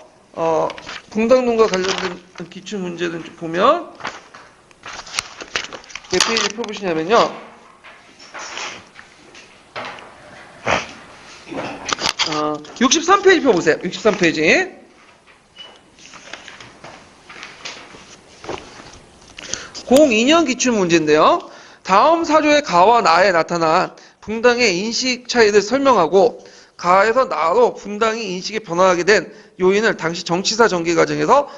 붕당론과 관련된 기출 문제는 좀 보면 몇 페이지 펴보시냐면요. 63페이지 펴보세요. 63페이지. 02년 기출 문제인데요. 다음 사조의 가와 나에 나타난 붕당의 인식 차이를 설명하고 가에서 나로 붕당이 인식이 변화하게 된 요인을 당시 정치사 전개 과정에서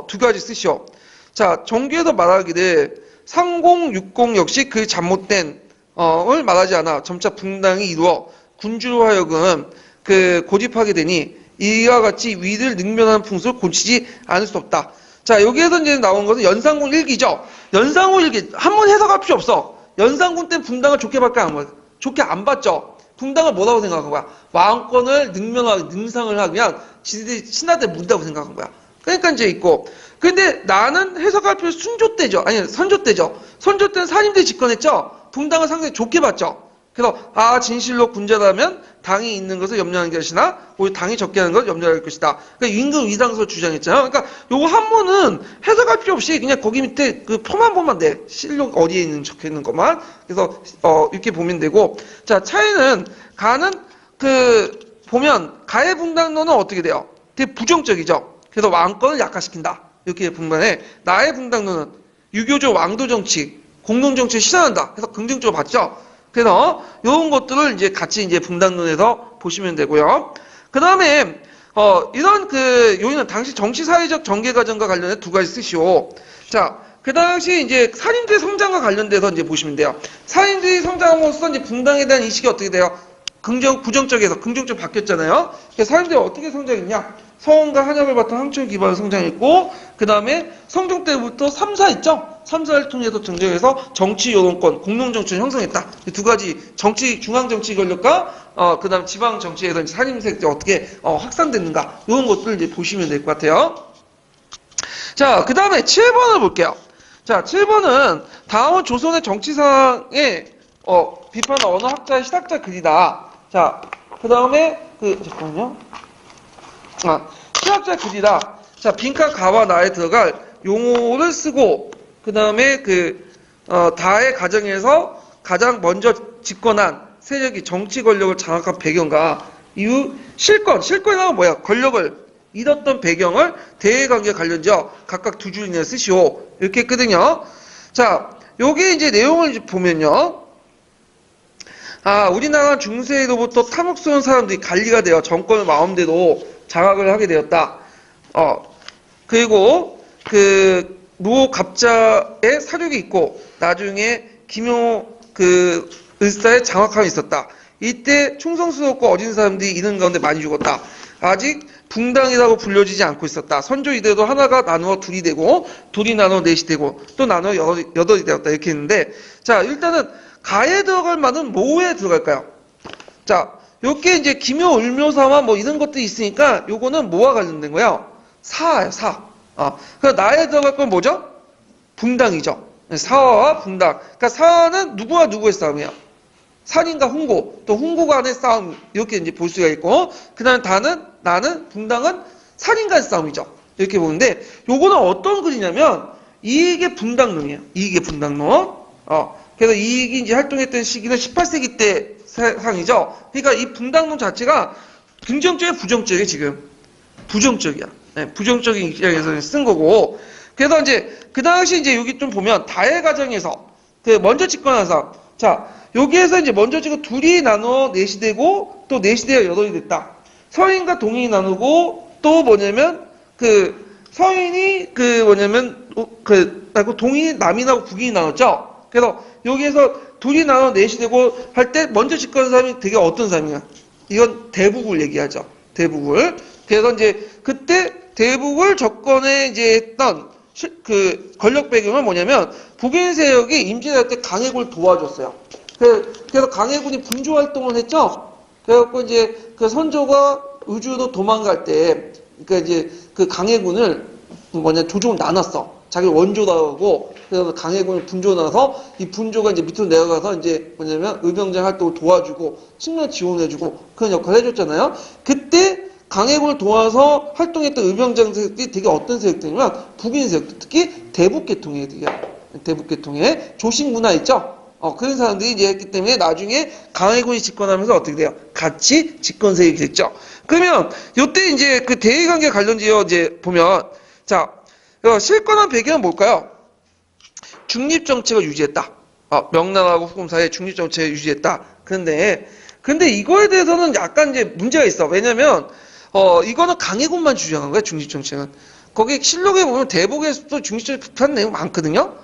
두 가지 쓰시오. 자, 전개에서 말하기를 3060 역시 그 잘못된 을 말하지 않아 점차 붕당이 이루어 군주로 하여금 그 고집하게 되니 이와 같이 위를 능멸하는 풍습을 고치지 않을 수 없다. 자, 여기에서 이제 나온 것은 연산군 1기죠. 연산군 1기 한번 해석할 필요 없어. 연산군 때 붕당을 좋게 밖에 안 봐요. 좋게 안 봤죠. 붕당을 뭐라고 생각한 거야? 왕권을 능상을 하면 지들이 신하들 문다고 생각한 거야. 그러니까 이제 있고. 근데 나는 해석할 필요 순조 때죠. 아니, 선조 때죠. 선조 때는 살인들이 집권했죠. 붕당을 상당히 좋게 봤죠. 그래서 진실로 군자라면 당이 있는 것을 염려하는 것이나 오히려 당이 적게 하는 것을 염려할 것이다. 그러니까 임금 위당서를 주장했잖아요. 그러니까 요거 한문은 해석할 필요 없이 그냥 거기 밑에 그 표만 보면 돼. 실록 어디에 있는 적혀 있는 것만. 그래서 이렇게 보면 되고. 자, 차이는 가는 그 보면 가의 붕당론은 어떻게 돼요? 되게 부정적이죠. 그래서 왕권을 약화시킨다. 이렇게 분간해. 나의 붕당론은 유교적 왕도 정치, 공동 정치를 실현한다. 그래서 긍정적으로 봤죠. 그래서 이런 것들을 이제 같이 이제 붕당론에서 보시면 되고요. 그 다음에 이런 그 요인은 당시 정치 사회적 전개 과정과 관련해 두 가지 쓰시오. 자, 그 당시 이제 살인들의 성장과 관련돼서 이제 보시면 돼요. 살인들이 성장함으로써 이제 붕당에 대한 인식이 어떻게 돼요? 부정적에서 긍정적 바뀌었잖아요. 그래서 살인들이 어떻게 성장했냐? 서원과 한약을 바탕 항철 기반으로 성장했고, 그 다음에 성종 때부터 3사 있죠? 3사를 통해서 등장해서 정치 여론권, 공룡정치를 형성했다. 두 가지 정치, 중앙정치 권력과, 그 다음 지방정치에서 살인색이 어떻게 확산됐는가. 이런 것들을 이제 보시면 될 것 같아요. 자, 그 다음에 7번을 볼게요. 자, 7번은 다음은 조선의 정치상의 비판 언어학자의 시작자 글이다. 자, 그 다음에 잠깐만요. 시작자 글이다. 자, 빈칸 가와 나에 들어갈 용어를 쓰고, 그 다음에 다의 가정에서 가장 먼저 집권한 세력이 정치 권력을 장악한 배경과 이후 실권이란 뭐야? 권력을 잃었던 배경을 대외관계 관련지어 각각 두 줄 이내 쓰시오. 이렇게 했거든요. 자, 요게 이제 내용을 이제 보면요. 우리나라 중세로부터 탐욕스러운 사람들이 관리가 되어 정권을 마음대로 장악을 하게 되었다. 그리고 노 갑자의 사륙이 있고 나중에 기묘 을사의 장악함이 있었다. 이때 충성스럽고 어진 사람들이 이런 가운데 많이 죽었다. 아직 붕당이라고 불려지지 않고 있었다. 선조 이대도 하나가 나누어 둘이 되고 둘이 나누어 넷이 되고 또 나누어 여덟이 되었다. 이렇게 했는데, 자, 일단은 가에 들어갈 만은 뭐에 들어갈까요? 자, 요게 이제 기묘 을묘사와 뭐 이런 것들이 있으니까 요거는 뭐와 관련된 거예요? 사예요, 사. 그래서 나에 들어갈 건 뭐죠? 분당이죠. 사화와 분당. 그러니까 사화는 누구와 누구의 싸움이에요? 산인과 훈고, 또 훈고 간의 싸움, 이렇게 이제 볼 수가 있고, 그 다음에 나는, 분당은 산인과의 싸움이죠. 이렇게 보는데, 요거는 어떤 글이냐면, 이익의 분당론이에요. 이익의 분당론. 그래서 이익이 이제 활동했던 시기는 18세기 때 상이죠. 그러니까 이 분당론 자체가 긍정적이야, 부정적이야, 지금? 부정적이야. 네, 부정적인 입장에서 쓴 거고. 그래서 이제, 그 당시 이제 여기 좀 보면, 다해 과정에서, 먼저 집권한 사람. 자, 여기에서 이제 먼저 지금 둘이 나눠 넷이 되고, 또 넷이 되어 여덟이 됐다. 서인과 동인이 나누고, 또 뭐냐면, 서인이, 동인이 남인하고 북인이 나눴죠? 그래서 여기에서 둘이 나눠 넷이 되고 할 때 먼저 집권한 사람이 되게 어떤 사람이야? 이건 대북을 얘기하죠. 대북을. 그래서 이제 그때 대북을 접권에 이제 했던 권력 배경은 뭐냐면 북인 세력이 임진할 때 강해군을 도와줬어요. 그래서 강해군이 분조 활동을 했죠. 그래갖고 이제 그 선조가 의주로 도망갈 때, 그러니까 이제 그 강해군을 조종을 나눴어. 자기 원조라고. 그래서 강해군을 분조 나눠서 이 분조가 이제 밑으로 내려가서 이제 뭐냐면 의병장 활동을 도와주고 측면 지원해주고 그런 역할을 해줬잖아요. 그때 강해군을 도와서 활동했던 의병장 세력들이 되게 어떤 세력들이냐면 북인 세력들, 특히 대북계통의 애들이야. 대북계통의 조식 문화 있죠? 그런 사람들이 이제 했기 때문에 나중에 강해군이 집권하면서 어떻게 돼요? 같이 집권 세력이 됐죠. 그러면 요때 이제 그 대의관계 관련지어 이제 보면 자, 실권한 배경은 뭘까요? 중립정책을 유지했다. 명나라하고 후금 사이에 중립정책을 유지했다. 근데 이거에 대해서는 약간 이제 문제가 있어. 왜냐면 이거는 강해군만 주장한 거야, 중립정책은. 거기 실록에 보면 대북에서도 중립정책 비판 내용 많거든요.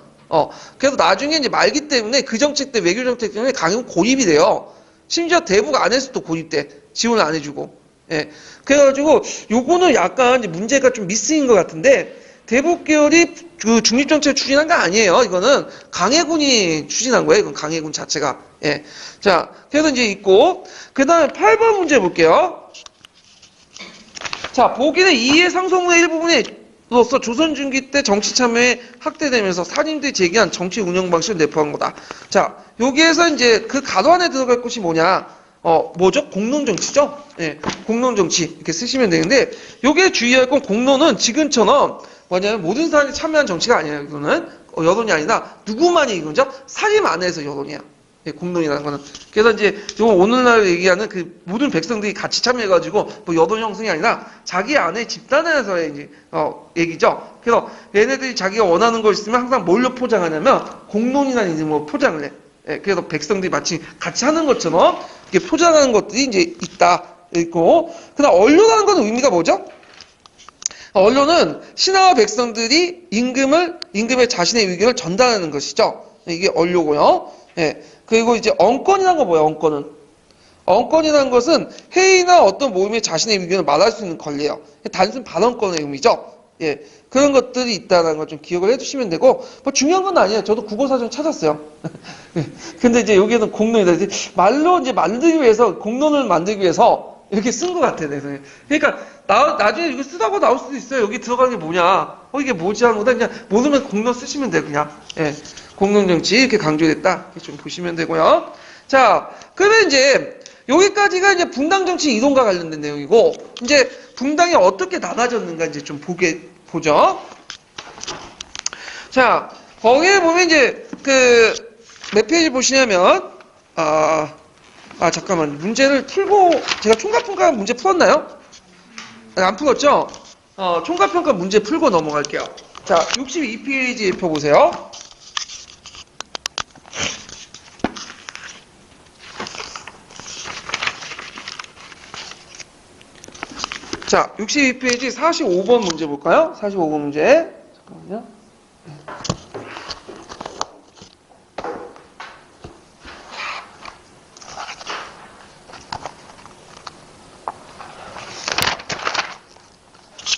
그래서 나중에 이제 말기 때문에 그 정책 때 외교 정책 때문에 강해군 고립이 돼요. 심지어 대북 안에서도 고립돼. 지원을 안 해주고. 예. 그래가지고 요거는 약간 이제 문제가 좀 미스인 것 같은데 대북 계열이 그 중립정책을 추진한 거 아니에요. 이거는 강해군이 추진한 거예요. 이건 강해군 자체가. 예. 자, 그래서 이제 있고 그 다음에 8번 문제 볼게요. 자, 보기는 이해 상소문의 일부분으로서 조선 중기 때 정치 참여에 확대되면서 산인들이 제기한 정치 운영 방식을 내포한 거다. 자, 여기에서 이제 그 가로 안에 들어갈 것이 뭐냐? 뭐죠? 공론정치죠? 예, 공론정치 이렇게 쓰시면 되는데 여기에 주의할 건 공론은 지금처럼 뭐냐면 모든 사람이 참여한 정치가 아니에요. 이거는 여론이 아니라 누구만이 이거죠? 사림 안에서 여론이야. 예, 공론이라는 거는. 그래서 이제 요 오늘날 얘기하는 그 모든 백성들이 같이 참여해가지고 뭐 여론 형성이 아니라 자기 안에 집단에서의 이제 얘기죠. 그래서 얘네들이 자기가 원하는 걸 있으면 항상 뭘로 포장하냐면 공론이라는 이름으로 포장을 해. 예, 그래서 백성들이 마치 같이 하는 것처럼 이렇게 포장하는 것들이 이제 있다. 있고. 그다음 언론이라는 건 의미가 뭐죠? 언론은 신하와 백성들이 임금에 자신의 의견을 전달하는 것이죠. 이게 언료고요. 예. 그리고 이제 언권이라는 건 뭐예요? 언권은. 언권이라는 것은 회의나 어떤 모임에 자신의 의견을 말할 수 있는 권리예요. 단순 발언권의 의미죠. 예. 그런 것들이 있다는 걸 좀 기억을 해두시면 되고, 뭐 중요한 건 아니에요. 저도 국어사전 찾았어요. 근데 이제 여기에는 공론이다. 말로 이제 만들기 위해서, 공론을 만들기 위해서 이렇게 쓴 것 같아요. 그러니까, 나중에 이거 쓰다가 나올 수도 있어요. 여기 들어가는 게 뭐냐. 이게 뭐지 하는 거다. 그냥 모르면 공론 쓰시면 돼요. 그냥. 예. 공론정치 이렇게 강조됐다. 이렇게 좀 보시면 되고요. 자, 그러면 이제, 여기까지가 이제 분당정치 이동과 관련된 내용이고, 이제 분당이 어떻게 나눠졌는가 이제 좀 보죠. 자, 거기에 보면 이제 몇 페이지 보시냐면, 잠깐만. 문제를 풀고, 제가 총괄평가 문제 풀었나요? 안 풀었죠? 총괄평가 문제 풀고 넘어갈게요. 자, 62페이지 펴보세요. 자, 62페이지 45번 문제 볼까요? 45번 문제. 잠깐만요.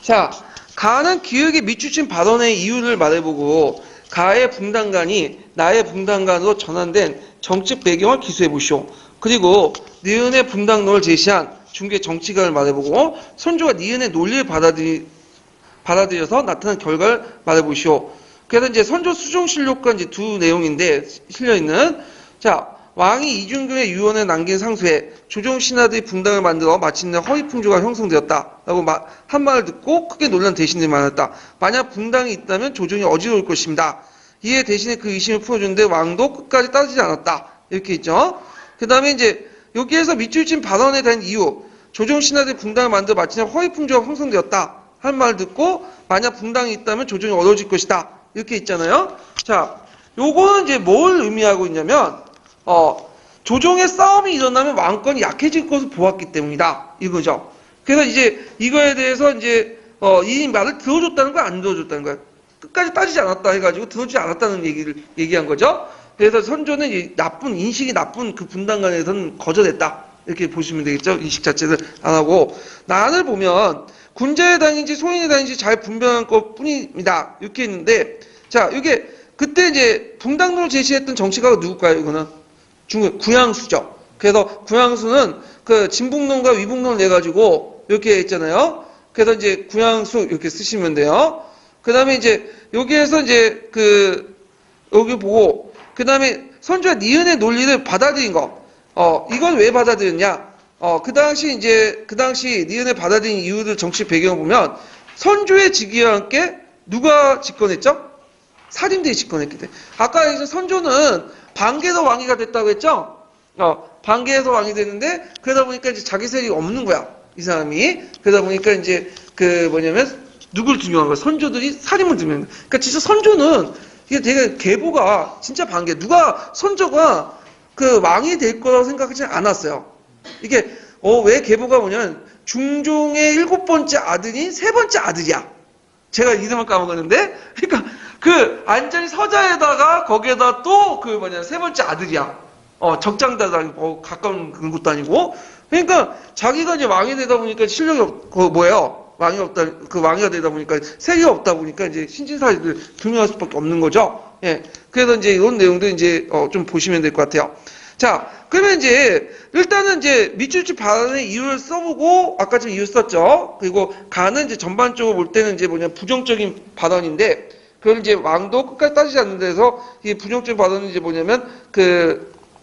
자, 가는 기획에 미추친 발언의 이유를 말해보고 가의 분당관이 나의 분당관으로 전환된 정책 배경을 기술해 보시오. 그리고 니은의 분당론을 제시한 중개 정치관을 말해보고 선조가 니은의 논리를 받아들여서 나타난 결과를 말해보시오. 그래서 이제 선조 수종실록과 이제 두 내용인데 실려있는, 자, 왕이 이중근의 유언에 남긴 상소에 조정 신하들이 분당을 만들어 마침내 허위풍조가 형성되었다라고 한 말을 듣고 크게 놀란 대신들이 많았다. 만약 분당이 있다면 조정이 어지러울 것입니다. 이에 대신에 그 의심을 풀어주는데 왕도 끝까지 따지지 않았다. 이렇게 있죠. 그 다음에 이제 여기에서 밑줄친 발언에 대한 이유, 조정 신하들이 분당을 만들어 마침내 허위풍조가 형성되었다. 한 말을 듣고 만약 분당이 있다면 조정이 어려워질 것이다. 이렇게 있잖아요. 자, 요거는 이제 뭘 의미하고 있냐면, 조정의 싸움이 일어나면 왕권이 약해질 것을 보았기 때문이다. 이거죠. 그래서 이제 이거에 대해서 이제, 이 말을 들어줬다는 거야, 안 들어줬다는 거야. 끝까지 따지지 않았다 해가지고 들어주지 않았다는 얘기를 얘기한 거죠. 그래서 선조는 인식이 나쁜 그 분당간에서는 거절했다. 이렇게 보시면 되겠죠. 인식 자체를 안 하고. 난을 보면 군자의 당인지 소인의 당인지 잘 분별한 것 뿐입니다. 이렇게 했는데, 자, 이게 그때 이제 분당론을 제시했던 정치가가 누굴까요? 이거는 중국 구양수죠. 그래서 구양수는 그 진북론과 위북론을 내 가지고 이렇게 했잖아요. 그래서 이제 구양수 이렇게 쓰시면 돼요. 그 다음에 이제 여기에서 이제 여기 보고 그 다음에 선조가 니은의 논리를 받아들인 거. 이건 왜 받아들였냐? 그 당시 니은을 받아들인 이유들 정치 배경을 보면 선조의 즉위와 함께 누가 집권했죠? 사림들이 집권했기 때문에. 아까 이제 선조는 반개에서 왕위가 됐다고 했죠? 반개에서 왕이 됐는데, 그러다 보니까 이제 자기 세력이 없는 거야. 이 사람이. 그러다 보니까 이제 누굴 등용한 거야? 선조들이 사림을 등용한 거야. 그러니까 진짜 선조는 이게 되게 계보가 진짜 반개. 선조가 그 왕이 될 거라고 생각하지 않았어요. 이게, 왜 계보가 뭐냐면, 중종의 7번째 아들이 3번째 아들이야. 제가 이름을 까먹었는데, 그러니까 안전히 서자에다가 거기에다 또 3번째 아들이야. 적장다다 가까운 그런 것도 아니고. 그러니까 자기가 이제 왕이 되다 보니까 실력이 왕이가 되다 보니까 세력이 없다 보니까 이제 신진사를 등용할 수밖에 없는 거죠. 예. 그래서 이제 이런 내용도 이제 좀 보시면 될 것 같아요. 자, 그러면 이제 일단은 이제 밑줄줄 발언의 이유를 써보고 아까 좀 이유 썼죠. 그리고 가는 이제 전반적으로 볼 때는 이제 부정적인 발언인데 그걸 이제 왕도 끝까지 따지지 않는 데서 이 부정적인 발언은 이제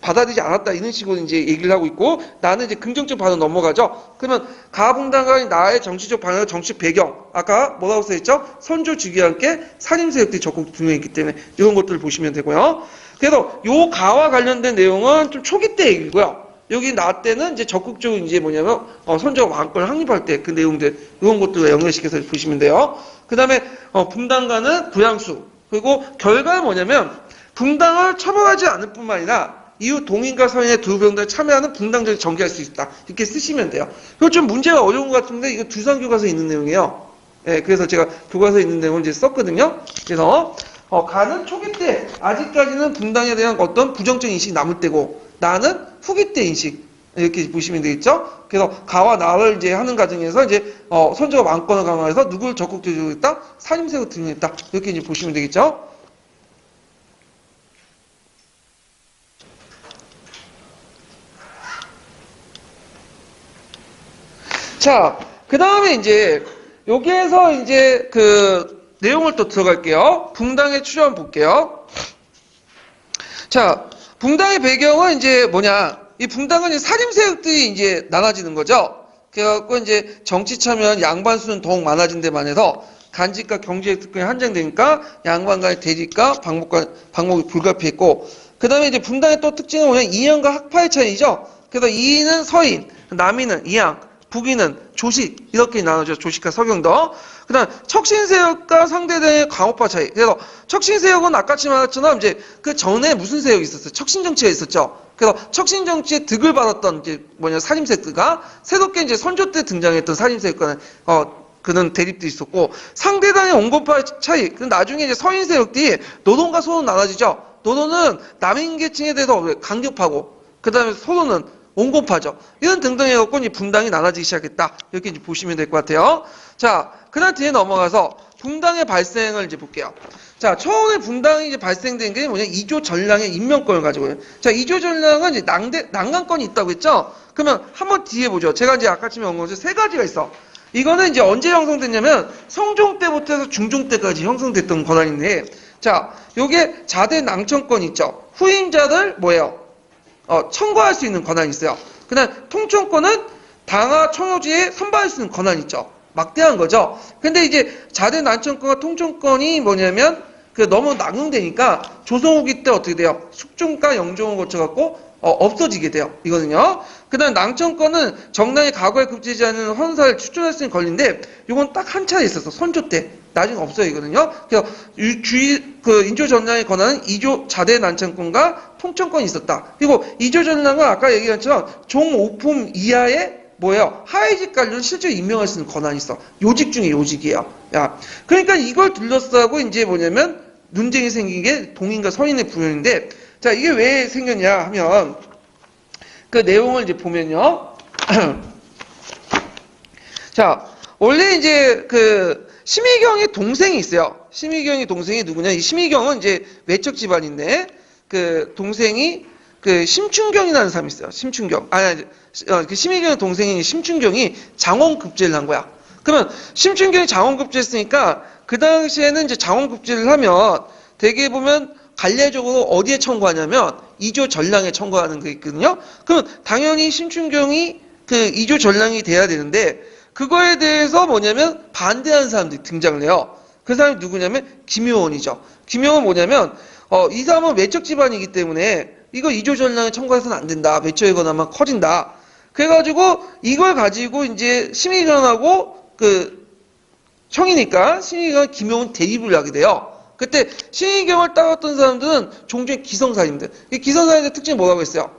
받아들이지 않았다 이런 식으로 이제 얘기를 하고 있고 나는 이제 긍정적 발언 넘어가죠. 그러면 가분당간이 나의 정치적 방향, 정치 배경 아까 뭐라고 써있죠? 선조 즉위와 함께 산임 세력들이 적극 등용했기 때문에 이런 것들을 보시면 되고요. 그래서 요 가와 관련된 내용은 좀 초기 때 얘기고요. 여기 나 때는 이제 적극적으로 이제 선조가 왕권을 확립할 때 그 내용들 이런 것들을 연결시켜서 보시면 돼요. 그 다음에 분당간은 구양수 그리고 결과는 뭐냐면 분당을 처벌하지 않을 뿐만 아니라 이후 동인과 서인의 두 병들이 참여하는 분당제를 전개할 수 있다. 이렇게 쓰시면 돼요. 이거 좀 문제가 어려운 것 같은데 이거 두산 교과서에 있는 내용이에요. 예, 그래서 제가 교과서에 있는 내용을 이제 썼거든요. 그래서 가는 초기 때 아직까지는 분당에 대한 어떤 부정적인 인식이 남을 때고 나는 후기 때 인식 이렇게 보시면 되겠죠. 그래서 가와 나를 이제 하는 과정에서 이제 선조가 왕권을 강화해서 누구를 적극적으로 했다? 산임세로 등용했다. 이렇게 이제 보시면 되겠죠. 자, 그 다음에 이제, 여기에서 이제 내용을 또 들어갈게요. 붕당의 추정 볼게요. 자, 붕당의 배경은 이제 이 붕당은 산임세력들이 이제 나눠지는 거죠. 그래갖고 이제 정치 참여한 양반수는 더욱 많아진 데 반해서 간직과 경제적 특권이 한정되니까 양반 간의 대립과 방목이 불가피했고, 그 다음에 이제 붕당의 또 특징은 뭐냐면 이양과 학파의 차이죠. 그래서 이인은 서인, 남인은 이양, 북인은 조식 이렇게 나눠져 조식과 서경도. 그다음 척신세력과 상대대의 강호파 차이. 그래서 척신세력은 아까치 말했처럼 이제 그 전에 무슨 세력이 있었어요? 척신정치가 있었죠. 그래서 척신정치의 득을 받았던 이제 산임세력가 새롭게 이제 선조 때 등장했던 산임세력과는 그는 대립도 있었고 상대당의 온건파 차이. 나중에 이제 서인 세력들이 노동과 소론 나눠지죠. 노동은 남인계층에 대해서 강력하고 그다음에 소론은 온건파죠. 이런 등등 해갖고 이제 분당이 나눠지기 시작했다. 이렇게 이제 보시면 될 것 같아요. 자, 그다음 뒤에 넘어가서 분당의 발생을 이제 볼게요. 자, 처음에 분당이 이제 발생된 게 이조 전량의 임명권을 가지고요. 자, 이조 전량은 이제 난간권이 있다고 했죠? 그러면 한번 뒤에 보죠. 제가 이제 아까쯤에 온 것이 세 가지가 있어. 이거는 이제 언제 형성됐냐면 성종 때부터 해서 중종 때까지 형성됐던 권한인데, 자, 요게 자대 낭청권 있죠. 후임자들 뭐예요? 청구할 수 있는 권한이 있어요. 그다음 통청권은 당하 청요지에 선발할 수 있는 권한이 있죠. 막대한 거죠. 근데 이제 자대 난청권과 통청권이 뭐냐면 너무 낙용되니까 조선 후기 때 어떻게 돼요? 숙종과 영종을 거쳐갖고 없어지게 돼요. 이거는요. 그 다음 낭청권은 정당이 과거에 급제지 않은 헌사를 추천할 수 있는 권리인데, 이건 딱 한 차례 있었어. 선조 때. 나중에 없어요. 이거는요. 그래서 인조 전량의 권한은 이조 자대 난청권과 통청권이 있었다. 그리고 이조 전량은 아까 얘기한 것처럼 종오품 이하의 뭐예요? 하위직 관료를 실제로 임명할 수 있는 권한이 있어. 요직 중에 요직이에요. 야, 그러니까 이걸 둘러싸고 이제 뭐냐면 논쟁이 생긴 게 동인과 서인의 부연인데, 자, 이게 왜 생겼냐 하면 그 내용을 이제 보면요. 자, 원래 이제 심의경의 동생이 있어요. 심의경의 동생이 누구냐? 이 심의경은 이제 외척 집안인데, 동생이 심춘경이라는 사람이 있어요. 심춘경. 심의경의 동생인 심춘경이 장원급제를 한 거야. 그러면 심춘경이 장원급제했으니까 그 당시에는 이제 장원급제를 하면 대개 보면 관례적으로 어디에 청구하냐면 이조 전량에 청구하는 게 있거든요. 그럼 당연히 심춘경이 이조 전량이 돼야 되는데, 그거에 대해서 뭐냐면 반대하는 사람들이 등장을 해요. 그 사람이 누구냐면 김효원이죠. 김효원은 뭐냐면 이 사람은 외척 집안이기 때문에 이거 이조 전량에 청구해서는 안 된다. 외척의 권한만 커진다. 그래가지고 이걸 가지고 이제 심의견하고 형이니까 심의견 김효원 대립을 하게 돼요. 그때 심의경을 따랐던 사람들은 종종 기성사님들. 이 기성사님들 특징이 뭐라고 했어요?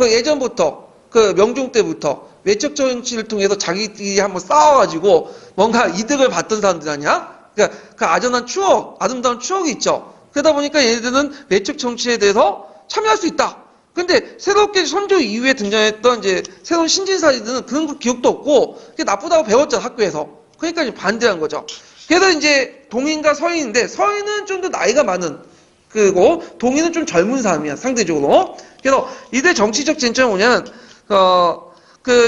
예전부터 명종 때부터 외척 정치를 통해서 자기들이 한번 싸워가지고 뭔가 이득을 봤던 사람들 아니야? 그러니까 아련한 추억, 아름다운 추억이 있죠. 그러다 보니까 얘네들은 외척 정치에 대해서 참여할 수 있다. 근데 새롭게 선조 이후에 등장했던 이제 새로운 신진사들은 그런 거 기억도 없고 그게 나쁘다고 배웠잖아, 학교에서. 그러니까 이제 반대한 거죠. 그래서 이제 동인과 서인인데, 서인은 좀 더 나이가 많은 그리고 동인은 좀 젊은 사람이야, 상대적으로. 그래서 이들 정치적 쟁점은 뭐냐면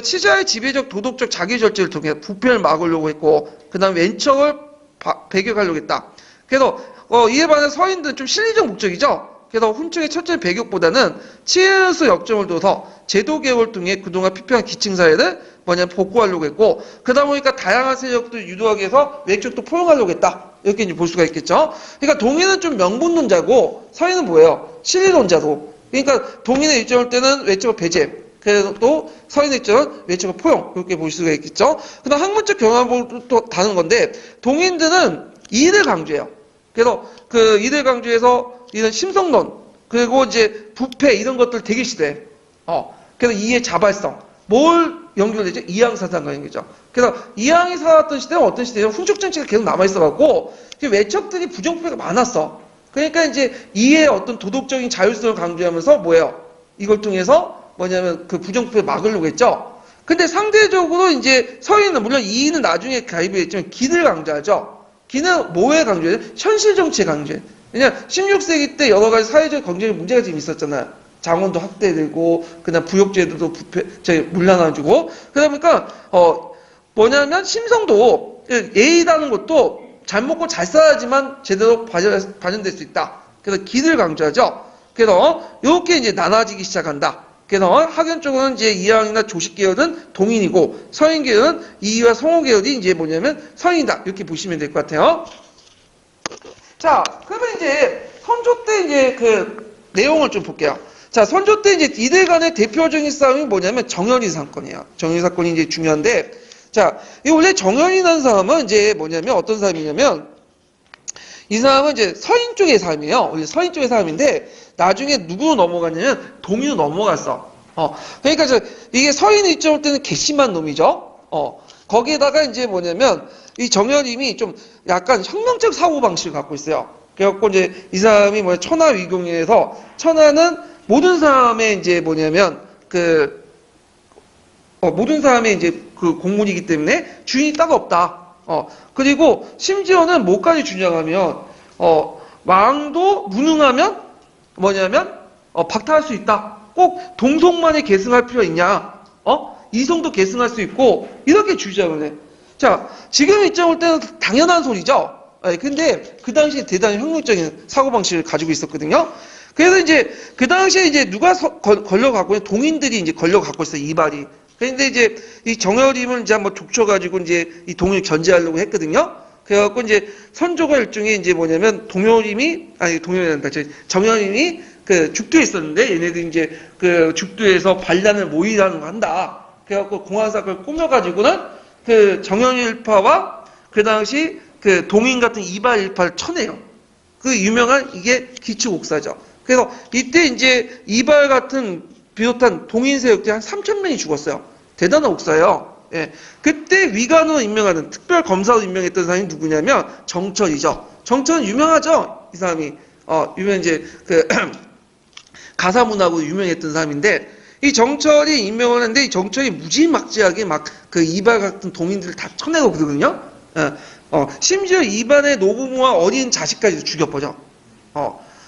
치자의 지배적 도덕적 자기 절제를 통해 부패를 막으려고 했고, 그 다음 왼척을 배격하려고 했다. 그래서 이에 반해 서인들은 좀 실리적 목적이죠. 그래서 훈청의 철저한 배격보다는 치에서 역점을 둬서 제도 개혁을 통해 그동안 피폐한 기층사회를 복구하려고 했고, 그러다 보니까 다양한 세력도 유도하기 위해서 외척도 포용하려고 했다. 이렇게 이제 볼 수가 있겠죠. 그러니까 동인은 좀 명분론자고 서인은 뭐예요? 실리론자도. 그러니까 동인의 입장일 때는 외척을 배제, 그래서 또 서인의 입장은 외척을 포용, 그렇게 볼 수가 있겠죠. 그다음 학문적 경험은 또 다른 건데, 동인들은 이의를 강조해요. 그래서 이의를 강조해서 이런 심성론, 그리고 이제 부패 이런 것들 되게 싫어해. 그래서 이의 자발성, 뭘 연결되죠? 이항사상과 연결되죠. 그래서 이항이 살았던 시대는 어떤 시대냐면 훈축 정치가 계속 남아있어갖고 외척들이 부정부패가 많았어. 그러니까 이제 이의 어떤 도덕적인 자율성을 강조하면서 뭐예요? 이걸 통해서 뭐냐면 부정부패를 막으려고 했죠. 근데 상대적으로 이제 서인은 물론 이의는 나중에 가입이 했지만 기를 강조하죠. 기는 뭐에 강조해요? 현실 정치에 강조해요. 왜냐면 16세기 때 여러 가지 사회적 경제적 문제가 지금 있었잖아요. 장원도 학대되고, 그다음 부역제도도 물러나주고. 그러다 보니까 뭐냐면 심성도 예의라는 것도 잘 먹고 잘 살아야지만 제대로 발현될 수 있다. 그래서 기를 강조하죠. 그래서 이렇게 이제 나눠지기 시작한다. 그래서 학연 쪽은 이제 이항이나 조식 계열은 동인이고, 서인 계열은 이의와 성호 계열이 이제 뭐냐면 서인이다. 이렇게 보시면 될 것 같아요. 자, 그러면 이제 선조 때 이제 내용을 좀 볼게요. 자, 선조 때 이제 이들 간의 대표적인 싸움이 뭐냐면 정현이 사건이에요. 정현이 사건이 이제 중요한데, 자, 이 원래 정현이라는 사람은 이제 뭐냐면 어떤 사람이냐면, 이 사람은 이제 서인 쪽의 사람이에요. 원래 서인 쪽의 사람인데, 나중에 누구로 넘어갔냐면 동인으로 넘어갔어. 그러니까 이게 서인 입장일 때는 괘씸한 놈이죠. 거기에다가 이제 뭐냐면, 이 정현임이 좀 약간 혁명적 사고방식을 갖고 있어요. 그래갖고 이제 이 사람이 천하위공에서, 천하는 모든 사람의 이제 뭐냐면 모든 사람의 이제 공문이기 때문에 주인이 따로 없다. 그리고 심지어는 뭐까지 주장하면 왕도 무능하면 뭐냐면 박탈할 수 있다. 꼭 동성만에 계승할 필요 있냐? 이성도 계승할 수 있고 이렇게 주장을 해. 자, 지금 입장 올 때는 당연한 소리죠. 예, 근데 그 당시에 대단히 혁명적인 사고방식을 가지고 있었거든요. 그래서 이제 그 당시에 이제 누가 걸려갖고 있는 동인들이 이제 걸려갖고 있어요, 이발이. 그런데 이제 이 정여림을 이제 한번 족쳐가지고 이제 이 동인을 견제하려고 했거든요. 그래갖고 이제 선조가 일종의 이제 뭐냐면 동요림이 정여림이 그 죽도에 있었는데 얘네들이 이제 그 죽도에서 반란을 모의하는 거 한다. 그래갖고 공안사건을 꾸며가지고는 그 정연일파와 그 당시 그 동인 같은 이발 일파를 쳐내요. 그 유명한 이게 기축옥사죠. 그래서 이때 이제 이발 같은 비롯한 동인 세력들이 한 3,000명이 죽었어요. 대단한 옥사예요. 예. 그때 위관으로 임명하는 특별 검사로 임명했던 사람이 누구냐면 정철이죠. 정철은 유명하죠. 이 사람이 유명 이제 그 가사문학으로 유명했던 사람인데 이 정철이 임명을 했는데 이 정철이 무지막지하게 막 그 이발 같은 동인들을 다 쳐내고 그러거든요. 심지어 이발의 노부모와 어린 자식까지 죽여버려.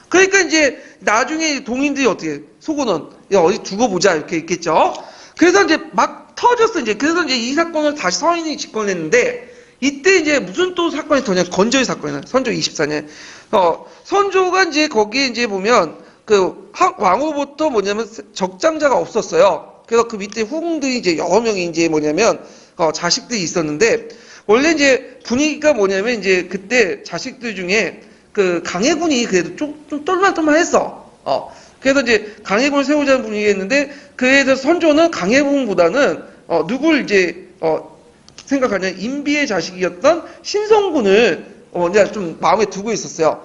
그러니까 이제 나중에 동인들이 어떻게 속으로는 야, 어디 두고 보자 이렇게 있겠죠. 그래서 이제 막 터졌어 이제. 그래서 이제 이 사건을 다시 서인이 집권했는데 이때 이제 무슨 또 사건이 터냐? 건조의 사건이야. 선조 24년. 선조가 이제 거기에 이제 보면 그 왕후부터 뭐냐면 적장자가 없었어요. 그래서 그 밑에 후궁들이 이제 여러 명이 이제 뭐냐면 자식들이 있었는데 원래 이제 분위기가 뭐냐면 이제 그때 자식들 중에 그 강해군이 그래도 좀 똘만똘만했어. 그래서 이제 강해군을 세우자는 분위기였는데 그에 대해서 선조는 강해군보다는 누굴 이제 생각하냐 임비의 자식이었던 신성군을 이제 좀 마음에 두고 있었어요.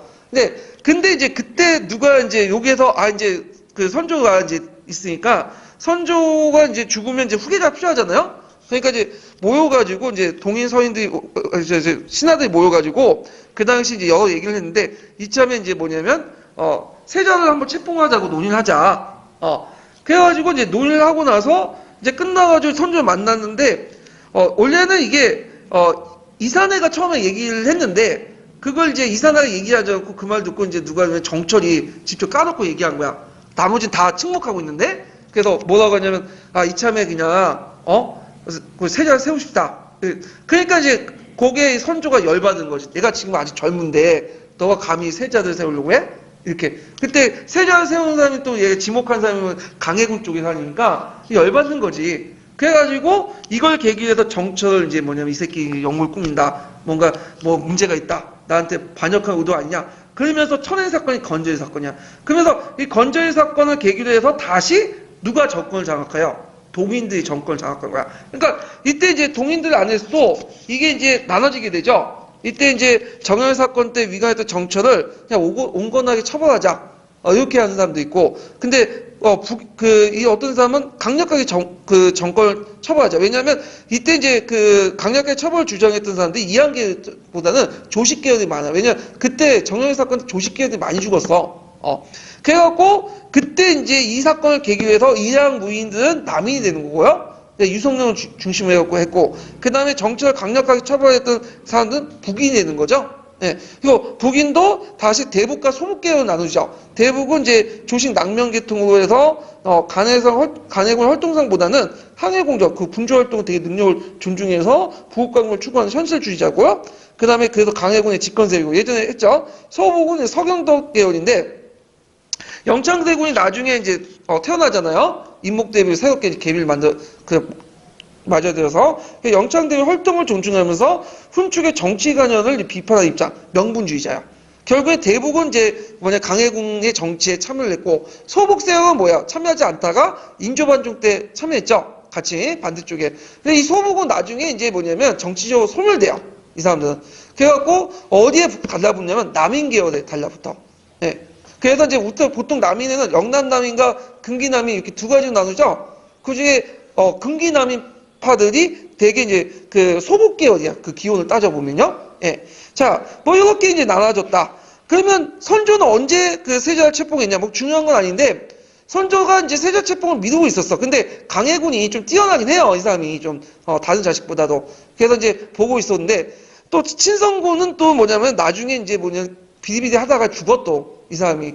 근데 이제 그때 누가 이제 여기에서 이제 그 선조가 이제 있으니까 선조가 이제 죽으면 이제 후계자가 필요하잖아요. 그러니까 이제 모여가지고 이제 동인 서인들이 신하들이 모여가지고 그 당시 이제 여러 얘기를 했는데 이참에 이제 뭐냐면 세자를 한번 책봉하자고 논의를 하자. 그래가지고 이제 논의를 하고 나서 이제 끝나가지고 선조를 만났는데 원래는 이게 이사내가 처음에 얘기를 했는데 그걸 이제 이사내가 얘기하지 않고 그 말 듣고 이제 누가 정철이 직접 까놓고 얘기한 거야. 나머지는 다 침묵하고 있는데 그래서 뭐라고 하냐면 이참에 그냥 그 세자를 세우고 싶다. 그러니까 이제 거기에 선조가 열받은 거지. 내가 지금 아직 젊은데 너가 감히 세자를 세우려고 해? 이렇게. 그때 세자를 세우는 사람이 또 얘 지목한 사람이면 강해군 쪽에 사니까 열받는 거지. 그래가지고 이걸 계기로 해서 정철을 이제 뭐냐면 이 새끼 영물 꾸민다. 뭔가 뭐 문제가 있다. 나한테 반역한 의도 아니냐. 그러면서 천행 사건이 건조의 사건이야. 그러면서 이 건조의 사건을 계기로 해서 다시 누가 정권을 장악해요? 동인들이 정권을 장악한 거야. 그러니까 이때 이제 동인들 안에서도 이게 이제 나눠지게 되죠. 이때 이제 정열 사건 때 위관했던 정철을 그냥 온건하게 처벌하자. 이렇게 하는 사람도 있고. 근데 이 어떤 사람은 강력하게 정권을 처벌하자. 왜냐하면 이때 이제 그 강력하게 처벌 주장했던 사람들이 이한계보다는 조식계열이 많아. 왜냐면 그때 정열 사건 때 조식계열이 많이 죽었어. 그래갖고 그때 이제 이 사건을 계기로 해서 이양 무인들은 남인이 되는 거고요. 유성룡을 중심으로 해갖고 했고, 그 다음에 정치를 강력하게 처벌했던 사람들은 북인이 되는 거죠. 그리고 북인도 다시 대북과 소북계열로 나누죠. 대북은 이제 조식 낭명계통으로 해서 간해군 활동상보다는 항해공적, 그 군주 활동을 되게 능력을 존중해서 부국강국을 추구하는 현실주의자고요. 그 다음에 그래서 강해군의 집권세력이고 예전에 했죠. 서북은 서경덕 계열인데 영창대군이 나중에 이제 태어나잖아요. 임목대비를 새롭게 계비를 맞아들여서 영창대군 활동을 존중하면서 훈축의 정치 관여를 비판하는 입장, 명분주의자야. 결국에 대북은 이제 강해군의 정치에 참여를 했고 소북세력은 뭐야? 참여하지 않다가 인조반정 때 참여했죠. 같이 반대쪽에. 근데 이 소북은 나중에 이제 뭐냐면 정치적으로 소멸돼요. 이 사람들은. 그래갖고 어디에 달라붙냐면 남인 계열에 달라붙어. 그래서 이제 보통 남인에는 영남남인과 금기남인 이렇게 두 가지로 나누죠. 그 중에 금기남인파들이 되게 이제 그 소국 계열이야. 그 기원을 따져보면요. 자, 뭐 이렇게 이제 나눠졌다. 그러면 선조는 언제 그 세자를 책봉했냐? 뭐 중요한 건 아닌데 선조가 이제 세자 책봉을 미루고 있었어. 근데 강해군이 좀 뛰어나긴 해요. 이 사람이 좀 다른 자식보다도. 그래서 이제 보고 있었는데 또 친성군은 또 뭐냐면 나중에 이제 비리비리 하다가 죽었어. 이 사람이.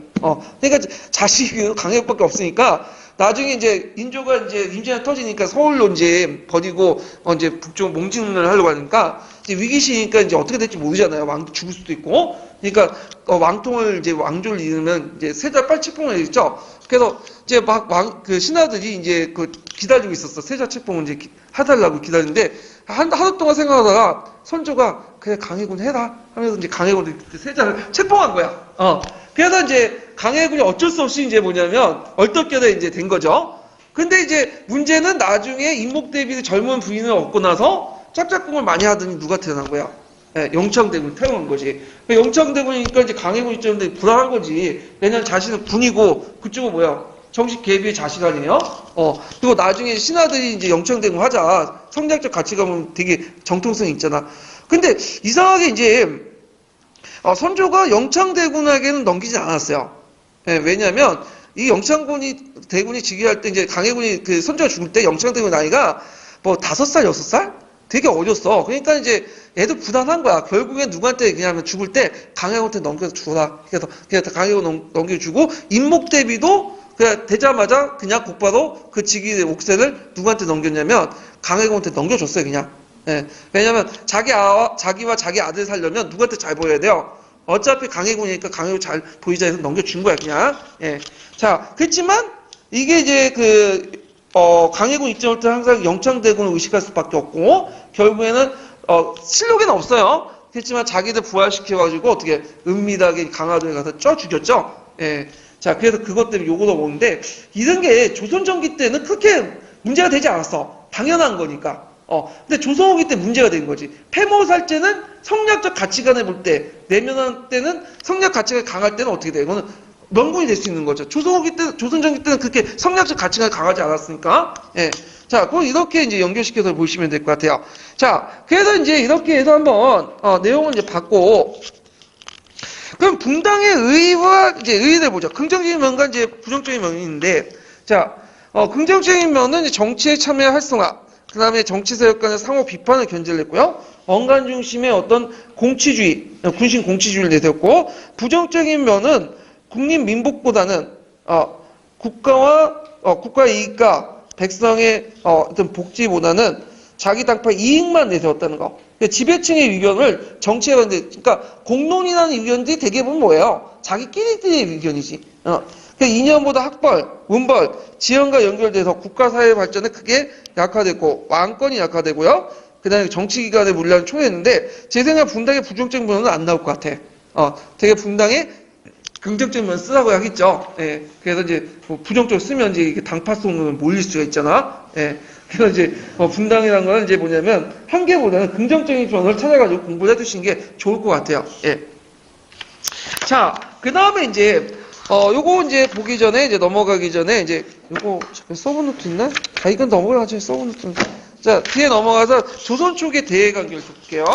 그러니까 자식이 강해군밖에 없으니까 나중에 이제 인조가 이제 임진왜란 터지니까 서울로 이제 버리고 이제 북쪽 몽진을 하려고 하니까 이제 위기시니까 이제 어떻게 될지 모르잖아요. 왕도 죽을 수도 있고. 그러니까 왕통을 이제 왕조를 잃으면 이제 세자 빨리 책봉을 해야겠죠. 그래서 이제 막 그 신하들이 이제 그 기다리고 있었어. 세자 책봉을 이제 해달라고 기다리는데 하루 동안 생각하다가 선조가 그래 강해군 해라 하면서 이제 강해군 세자를 책봉한 거야. 그래서 이제 강해군이 어쩔 수 없이 이제 뭐냐면 얼떨결에 이제 된 거죠. 근데 이제 문제는 나중에 임목대비 젊은 부인을 얻고 나서 짝짝꿍을 많이 하더니 누가 태어난 거야? 예, 영창대군이 태어난 거지. 영창대군이니까 이제 강해군 입장인데 불안한 거지. 왜냐면 자신은 군이고 그쪽은 뭐야? 정식 계비의 자식 아니에요? 그리고 나중에 신하들이 이제 영창대군 하자. 성리학적 가치관은 되게 정통성이 있잖아. 근데 이상하게 이제 선조가 영창대군에게는 넘기지 않았어요. 예, 왜냐면 이 대군이 즉위할 때 이제 강해군이 그 선조가 죽을 때 영창대군 나이가 뭐 5살, 6살? 되게 어렸어. 그러니까 이제 애들 부담한 거야. 결국엔 누구한테 그냥 죽을 때 강해군한테 넘겨서 주라. 그래서 그냥 강해군 넘겨주고 임목대비도 그냥 되자마자 그냥 곧바로 그 직위의 옥새를 누구한테 넘겼냐면 강해군한테 넘겨줬어요. 그냥. 예. 왜냐면 자기와 자기 아들 살려면 누구한테 잘 보여야 돼요. 어차피 강해군이니까 강해군 잘 보이자 해서 넘겨준 거야. 그냥. 예. 자, 그렇지만 이게 이제 강해군 입장부터 항상 영창대군을 의식할 수밖에 없고 결국에는 실록에는 없어요. 그렇지만 자기들 부활시켜가지고 어떻게 은밀하게 강화도에 가서 죽였죠. 예. 자, 그래서 그것 때문에 욕을 먹는데 이런 게 조선 전기 때는 그렇게 문제가 되지 않았어. 당연한 거니까. 근데 조선 후기 때 문제가 된 거지. 폐모살제는 성리학적 가치관을 볼 때, 내면할 때는 성리학 가치관이 강할 때는 어떻게 돼? 이거는 명분이 될 수 있는 거죠. 조선 후기 때, 조선 전기 때는 그렇게 성리학적 가치관이 강하지 않았으니까. 예. 자, 그럼 이렇게 이제 연결시켜서 보시면 될 것 같아요. 자, 그래서 이제 이렇게 해서 한번, 내용을 이제 받고, 그럼 분당의 의의와 이제 의의를 보죠. 긍정적인 면과 이제 부정적인 면이 있는데, 자, 긍정적인 면은 이제 정치에 참여 활성화, 그 다음에 정치 세력 간의 상호 비판을 견제를 했고요. 언간 중심의 어떤 공치주의, 군신 공치주의를 내세웠고, 부정적인 면은 국민 민복보다는 국가의 이익과 백성의 어떤 복지보다는 자기 당파 이익만 내세웠다는 거. 지배층의 의견을 정치에 관대, 그러니까 공론이라는 의견들이 대개는 뭐예요? 자기끼리의 의견이지. 이념보다 학벌, 문벌, 지형과 연결돼서 국가 사회 발전에 크게 약화됐고 왕권이 약화되고요. 그 다음에 정치기관의 물량을 초래했는데 제 생각에 분당의 부정적인 면은 안 나올 것 같아. 되게 분당에 긍정적인 면 쓰라고 하겠죠. 예. 그래서 이제 부정적으로 쓰면 이제 이게 당파성으로 몰릴 수가 있잖아. 예. 그래서 이제 분당이라는 건 이제 뭐냐면 한계보다는 긍정적인 면을 찾아가지고 공부를 해두시는 게 좋을 것 같아요. 예. 자, 그 다음에 이제 요거 이제 보기 전에 이제 넘어가기 전에 이제 요거 서브노트 있나? 이건 넘어가죠. 서브노트. 자, 뒤에 넘어가서 조선 초기의 대외 관계를 볼게요.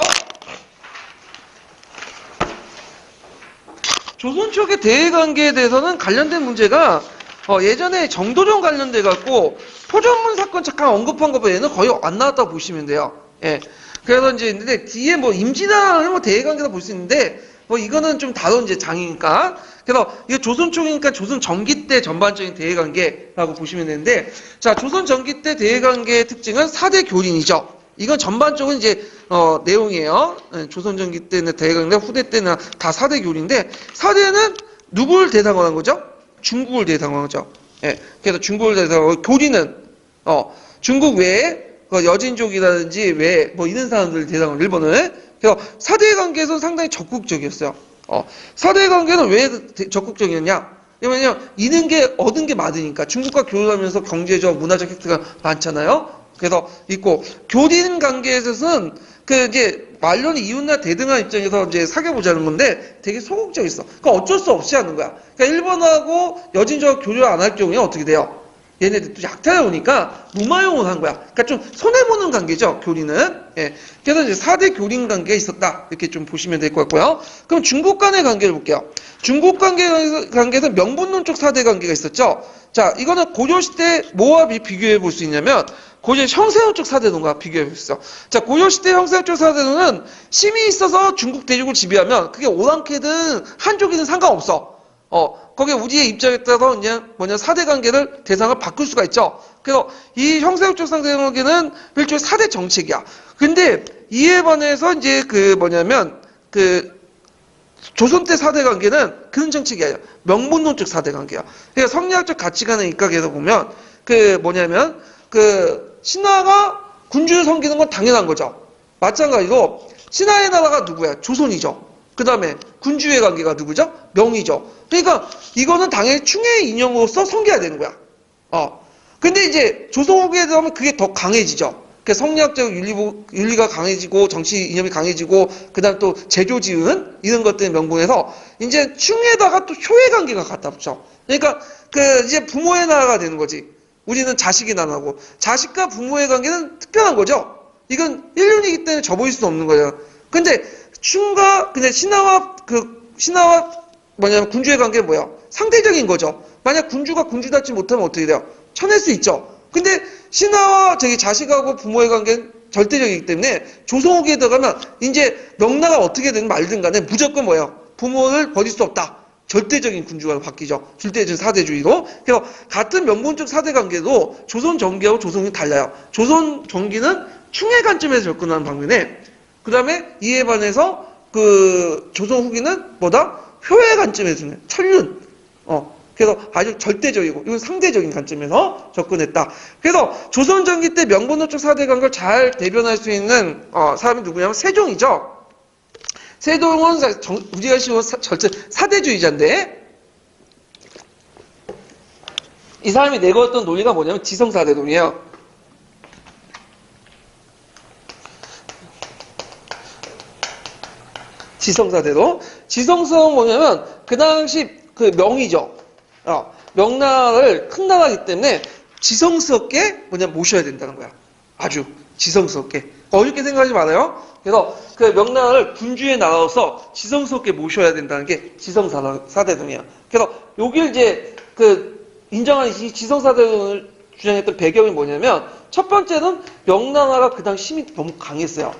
조선 초기 대외 관계에 대해서는 관련된 문제가 예전에 정도전 관련돼 갖고 포전문 사건 잠깐 언급한 거 외에는 거의 안 나왔다고 보시면 돼요. 예. 그래서 이제 근데 뒤에 뭐 임진왜란 대외 관계도 볼 수 있는데 이거는 좀 다른 이제 장이니까. 그래서 이게 조선 초기니까 조선 전기 때 전반적인 대외 관계라고 보시면 되는데, 자, 조선 전기 때 대외 관계의 특징은 4대 교린이죠. 이건 전반적인 이제 내용이에요. 조선 전기 때는 대외 관계, 후대 때는 다 4대 교린인데 4대는 누구를 대상으로 한 거죠? 중국을 대상으로 한 거죠. 예. 그래서 중국을 대상으로 교린은 중국 외에 여진족이라든지 외에 이런 사람들을 대상으로 일본은. 그래서 4대 관계에서는 상당히 적극적이었어요. 4대 관계는 왜 적극적이었냐? 왜냐면 잃은 게 얻은 게 많으니까. 중국과 교류하면서 경제적, 문화적 혜택가 많잖아요. 그래서 있고 교린 관계에서는 이제 말년이 이웃나 대등한 입장에서 이제 사귀어보자는 건데 되게 소극적이었어. 그러니까 어쩔 수 없이 하는 거야. 그러니까 일본하고 여진족 교류를 안 할 경우에 어떻게 돼요? 얘네들 또 약탈해 오니까 무마용을 한 거야. 그러니까 좀 손해보는 관계죠, 교린은. 예. 그래서 이제 4대 교린 관계가 있었다. 이렇게 좀 보시면 될 것 같고요. 그럼 중국 간의 관계를 볼게요. 중국 관계에서 명분론적 4대 관계가 있었죠. 자, 이거는 고려시대 뭐와 비교해 볼 수 있냐면, 고려 형세론적 4대론과 비교해 볼 수 있어. 자, 고려시대 형세론적 4대론은 힘이 있어서 중국 대륙을 지배하면, 그게 오랑캐든 한족이든 상관없어. 거기에 우리의 입장에 따라서 그냥 사대 관계를 대상을 바꿀 수가 있죠. 그래서 이 형사육적 사대 관계는 일종의 사대 정책이야. 근데 이에 반해서 이제 조선 때 사대 관계는 그런 정책이 아니야. 명분론적 사대 관계야. 그러니까 성리학적 가치관의 입각에서 보면 신하가 군주를 섬기는 건 당연한 거죠. 마찬가지로 신하의 나라가 누구야? 조선이죠. 그 다음에 군주의 관계가 누구죠? 명이죠. 그러니까 이거는 당연히 충의 인형으로서 섬겨야 되는 거야. 근데 이제 조선 후기에 들어가면 그게 더 강해지죠. 그 성리학적 윤리가 강해지고 정치 이념이 강해지고 그다음 또 제조지은 이런 것들의 명분에서 이제 충에다가 또 효의 관계가 갖다 붙여. 그러니까 이제 부모의 나라가 되는 거지. 우리는 자식이 나라고 자식과 부모의 관계는 특별한 거죠. 이건 인륜이기 때문에 접어질 수 없는 거예요. 근데 신하와 군주의 관계는 뭐야? 상대적인 거죠. 만약 군주가 군주답지 못하면 어떻게 돼요? 쳐낼 수 있죠. 근데 신하와 자식하고 부모의 관계는 절대적이기 때문에 조선 후기에 들어가면 이제 명나가 어떻게 되든 말든 간에 무조건 뭐예요? 부모를 버릴 수 없다. 절대적인 군주가 바뀌죠. 절대적인 사대주의로. 그래서 같은 명분적 사대 관계도 조선 전기하고 조선 후기는 달라요. 조선 전기는 충의 관점에서 접근하는 방면에 그 다음에 이에 반해서 조선 후기는 효의 관점에서 천륜. 그래서 아주 절대적이고 이건 상대적인 관점에서 접근했다. 그래서 조선 전기 때 명분론적 사대 관계를 잘 대변할 수 있는 사람이 누구냐면 세종이죠. 세종은 우리가 쉬운 사대주의자인데 이 사람이 내걸었던 논리가 뭐냐면 지성사대론이에요. 지성사대론. 지성사는 뭐냐면 그 당시 명이죠. 명나라를 큰 나라이기 때문에 지성스럽게 모셔야 된다는 거야. 아주 지성스럽게. 어렵게 생각하지 말아요. 그래서 명나라를 군주의 나라로서 지성스럽게 모셔야 된다는 게 지성사대론이야. 그래서 여기를 이제 인정한 이 지성사대론을 주장했던 배경이 뭐냐면 첫 번째는 명나라가 그 당시 힘이 너무 강했어요.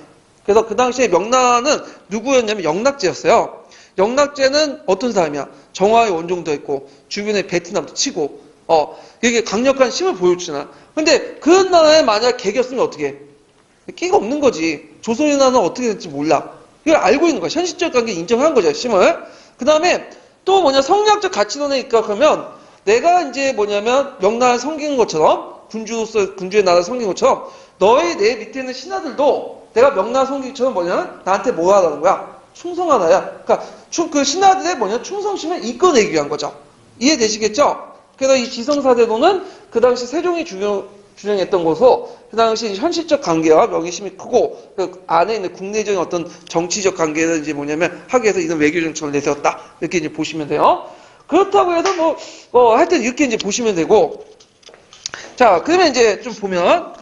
그래서 그 당시에 명나라는 누구였냐면 영락제였어요. 영락제는 어떤 사람이야? 정화의 원종도 있고 주변에 베트남도 치고 이게 강력한 힘을 보여주잖아. 근데 그런 나라에 만약 개겼으면 어떻게 해? 끼가 없는 거지. 조선의 나라는 어떻게 될지 몰라. 이걸 알고 있는 거야. 현실적 관계 인정한 거죠. 힘을. 그 다음에 또 성리학적 가치론에 입각하면 내가 이제 명나라를 섬기는 것처럼 군주의 나라를 섬기는 것처럼 내 밑에 있는 신하들도 내가 명나라 섬기는 것처럼 나한테 뭐 하라는 거야? 충성하나야. 그러니까 그 신하들의 충성심을 이끌어내기 위한 거죠. 이해되시겠죠? 그래서 이 지성사대론은 그 당시 세종이 주장했던 것으로 그 당시 현실적 관계와 명예심이 크고 그 안에 있는 국내적인 어떤 정치적 관계를 이제 하기 위해서 이런 외교 정책을 내세웠다. 이렇게 이제 보시면 돼요. 그렇다고 해서 하여튼 이렇게 이제 보시면 되고. 자, 그러면 이제 좀 보면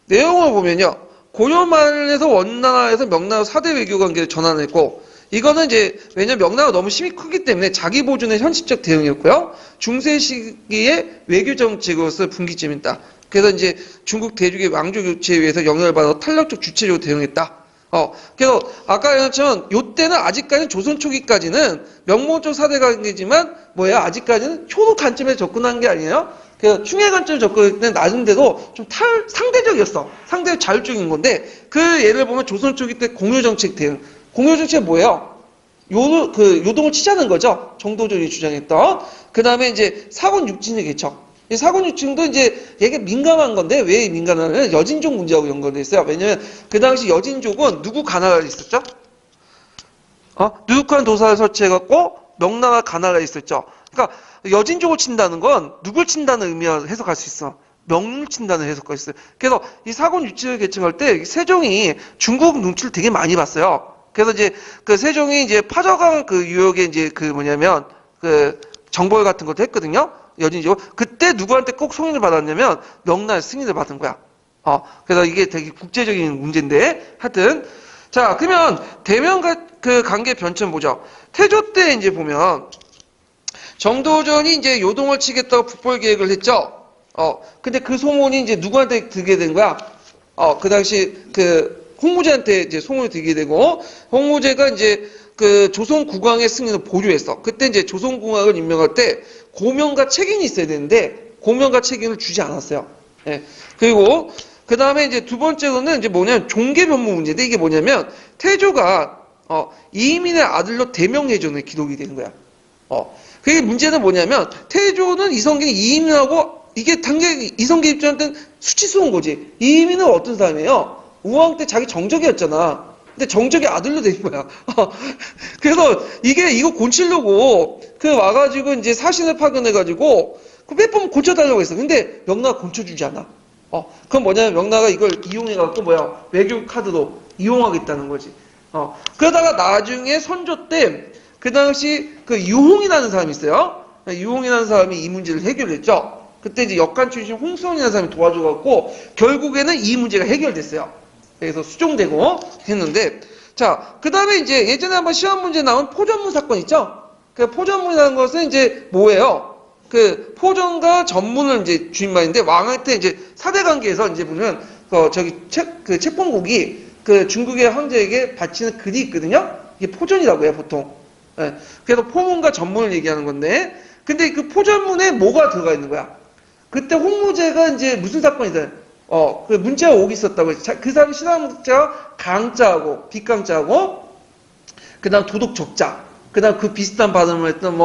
내용을 보면요. 고려 말에서 원나라에서 명나라 사대 외교 관계를 전환했고 이거는 이제 왜냐면 명나라가 너무 힘이 크기 때문에 자기 보존의 현실적 대응이었고요. 중세 시기의 외교 정책으로서 분기점이다. 그래서 이제 중국 대륙의 왕조 교체에 의해서 영향을 받아 탄력적 주체적으로 대응했다. 그래서 아까 얘기했지만 요때는 아직까지는 조선 초기까지는 명문적 사대 관계지만 아직까지는 효로 관점에서 접근한 게 아니에요. 그래서 충의 관점을 접근할 때는 낮은데도 좀 상대적이었어. 상대적 자율적인 건데 그 예를 보면 조선 초기 때 공효정책 대응. 공효정책이 뭐예요? 요동을 치자는 거죠. 정도전이 주장했던. 그 다음에 이제 사군육진의 개척. 이 사군육진도 이제 얘가 민감한 건데 왜 민감하냐면 여진족 문제하고 연관돼 있어요. 왜냐면 그 당시 여진족은 누구 가나라에 있었죠? 누룩한 도사를 설치해갖고 명나라 가나라에 있었죠. 그러니까 여진족을 친다는 건 누굴 친다는 의미로 해석할 수 있어. 명을 친다는 해석할 수 있어요. 그래서 이 사군육진을 개척할 때 세종이 중국 눈치를 되게 많이 봤어요. 그래서 이제 세종이 이제 파저강 유역에 이제 정벌 같은 것도 했거든요. 여진족. 그때 누구한테 꼭 승인을 받았냐면 명나라에 승인을 받은 거야. 그래서 이게 되게 국제적인 문제인데 하여튼 자 그러면 대면 관계 변천 보죠. 태조 때 이제 보면 정도전이 이제 요동을 치겠다고 북벌 계획을 했죠. 근데 그 소문이 이제 누구한테 들게 된 거야? 그 당시 홍무제한테 이제 소문이 들게 되고, 홍무제가 이제 그 조선국왕의 승리를 보류했어. 그때 이제 조선국왕을 임명할 때 고명과 책임이 있어야 되는데 고명과 책임을 주지 않았어요. 예. 그리고 그 다음에 이제 두 번째로는 이제 뭐냐면 종계 변모 문제인데 이게 뭐냐면 태조가 이민의 아들로 대명예전에 기록이 되는 거야. 그게 문제는 뭐냐면 태조는 이성균이 이민하고 이게 당연히 이성균 입장한테는 수치스러운 거지. 이민은 어떤 사람이에요? 우왕 때 자기 정적이었잖아. 근데 정적이 아들로 된 거야. 그래서 이거 고치려고 그 와가지고 이제 사신을 파견해가지고 그 몇 번 고쳐달라고 했어. 근데 명나가 고쳐주지 않아. 그건 뭐냐면 명나가 이걸 이용해갖고 외교 카드로 이용하겠다는 거지. 그러다가 나중에 선조 때 그 당시 그 유홍이라는 사람이 있어요. 유홍이라는 사람이 이 문제를 해결했죠. 그때 이제 역관 출신 홍수원이라는 사람이 도와줘갖고 결국에는 이 문제가 해결됐어요. 그래서 수종되고 했는데 자, 그 다음에 이제 예전에 한번 시험 문제 나온 포전문 사건 있죠? 그 포전문이라는 것은 이제 뭐예요? 그 포전과 전문을 이제 주인말인데 왕한테 이제 사대 관계에서 이제 보면 그 채pon국이 그 중국의 황제에게 바치는 글이 있거든요. 이게 포전이라고 해요, 보통. 예. 그래서 포문과 전문을 얘기하는 건데, 근데 그 포전문에 뭐가 들어가 있는 거야? 그때 홍무제가 이제 무슨 사건이든 그 문자가 오기 있었다고. 그 사람이 신앙자가 강자하고 빗강자하고 그다음 도덕적자, 그다음 그 비슷한 발음을 했던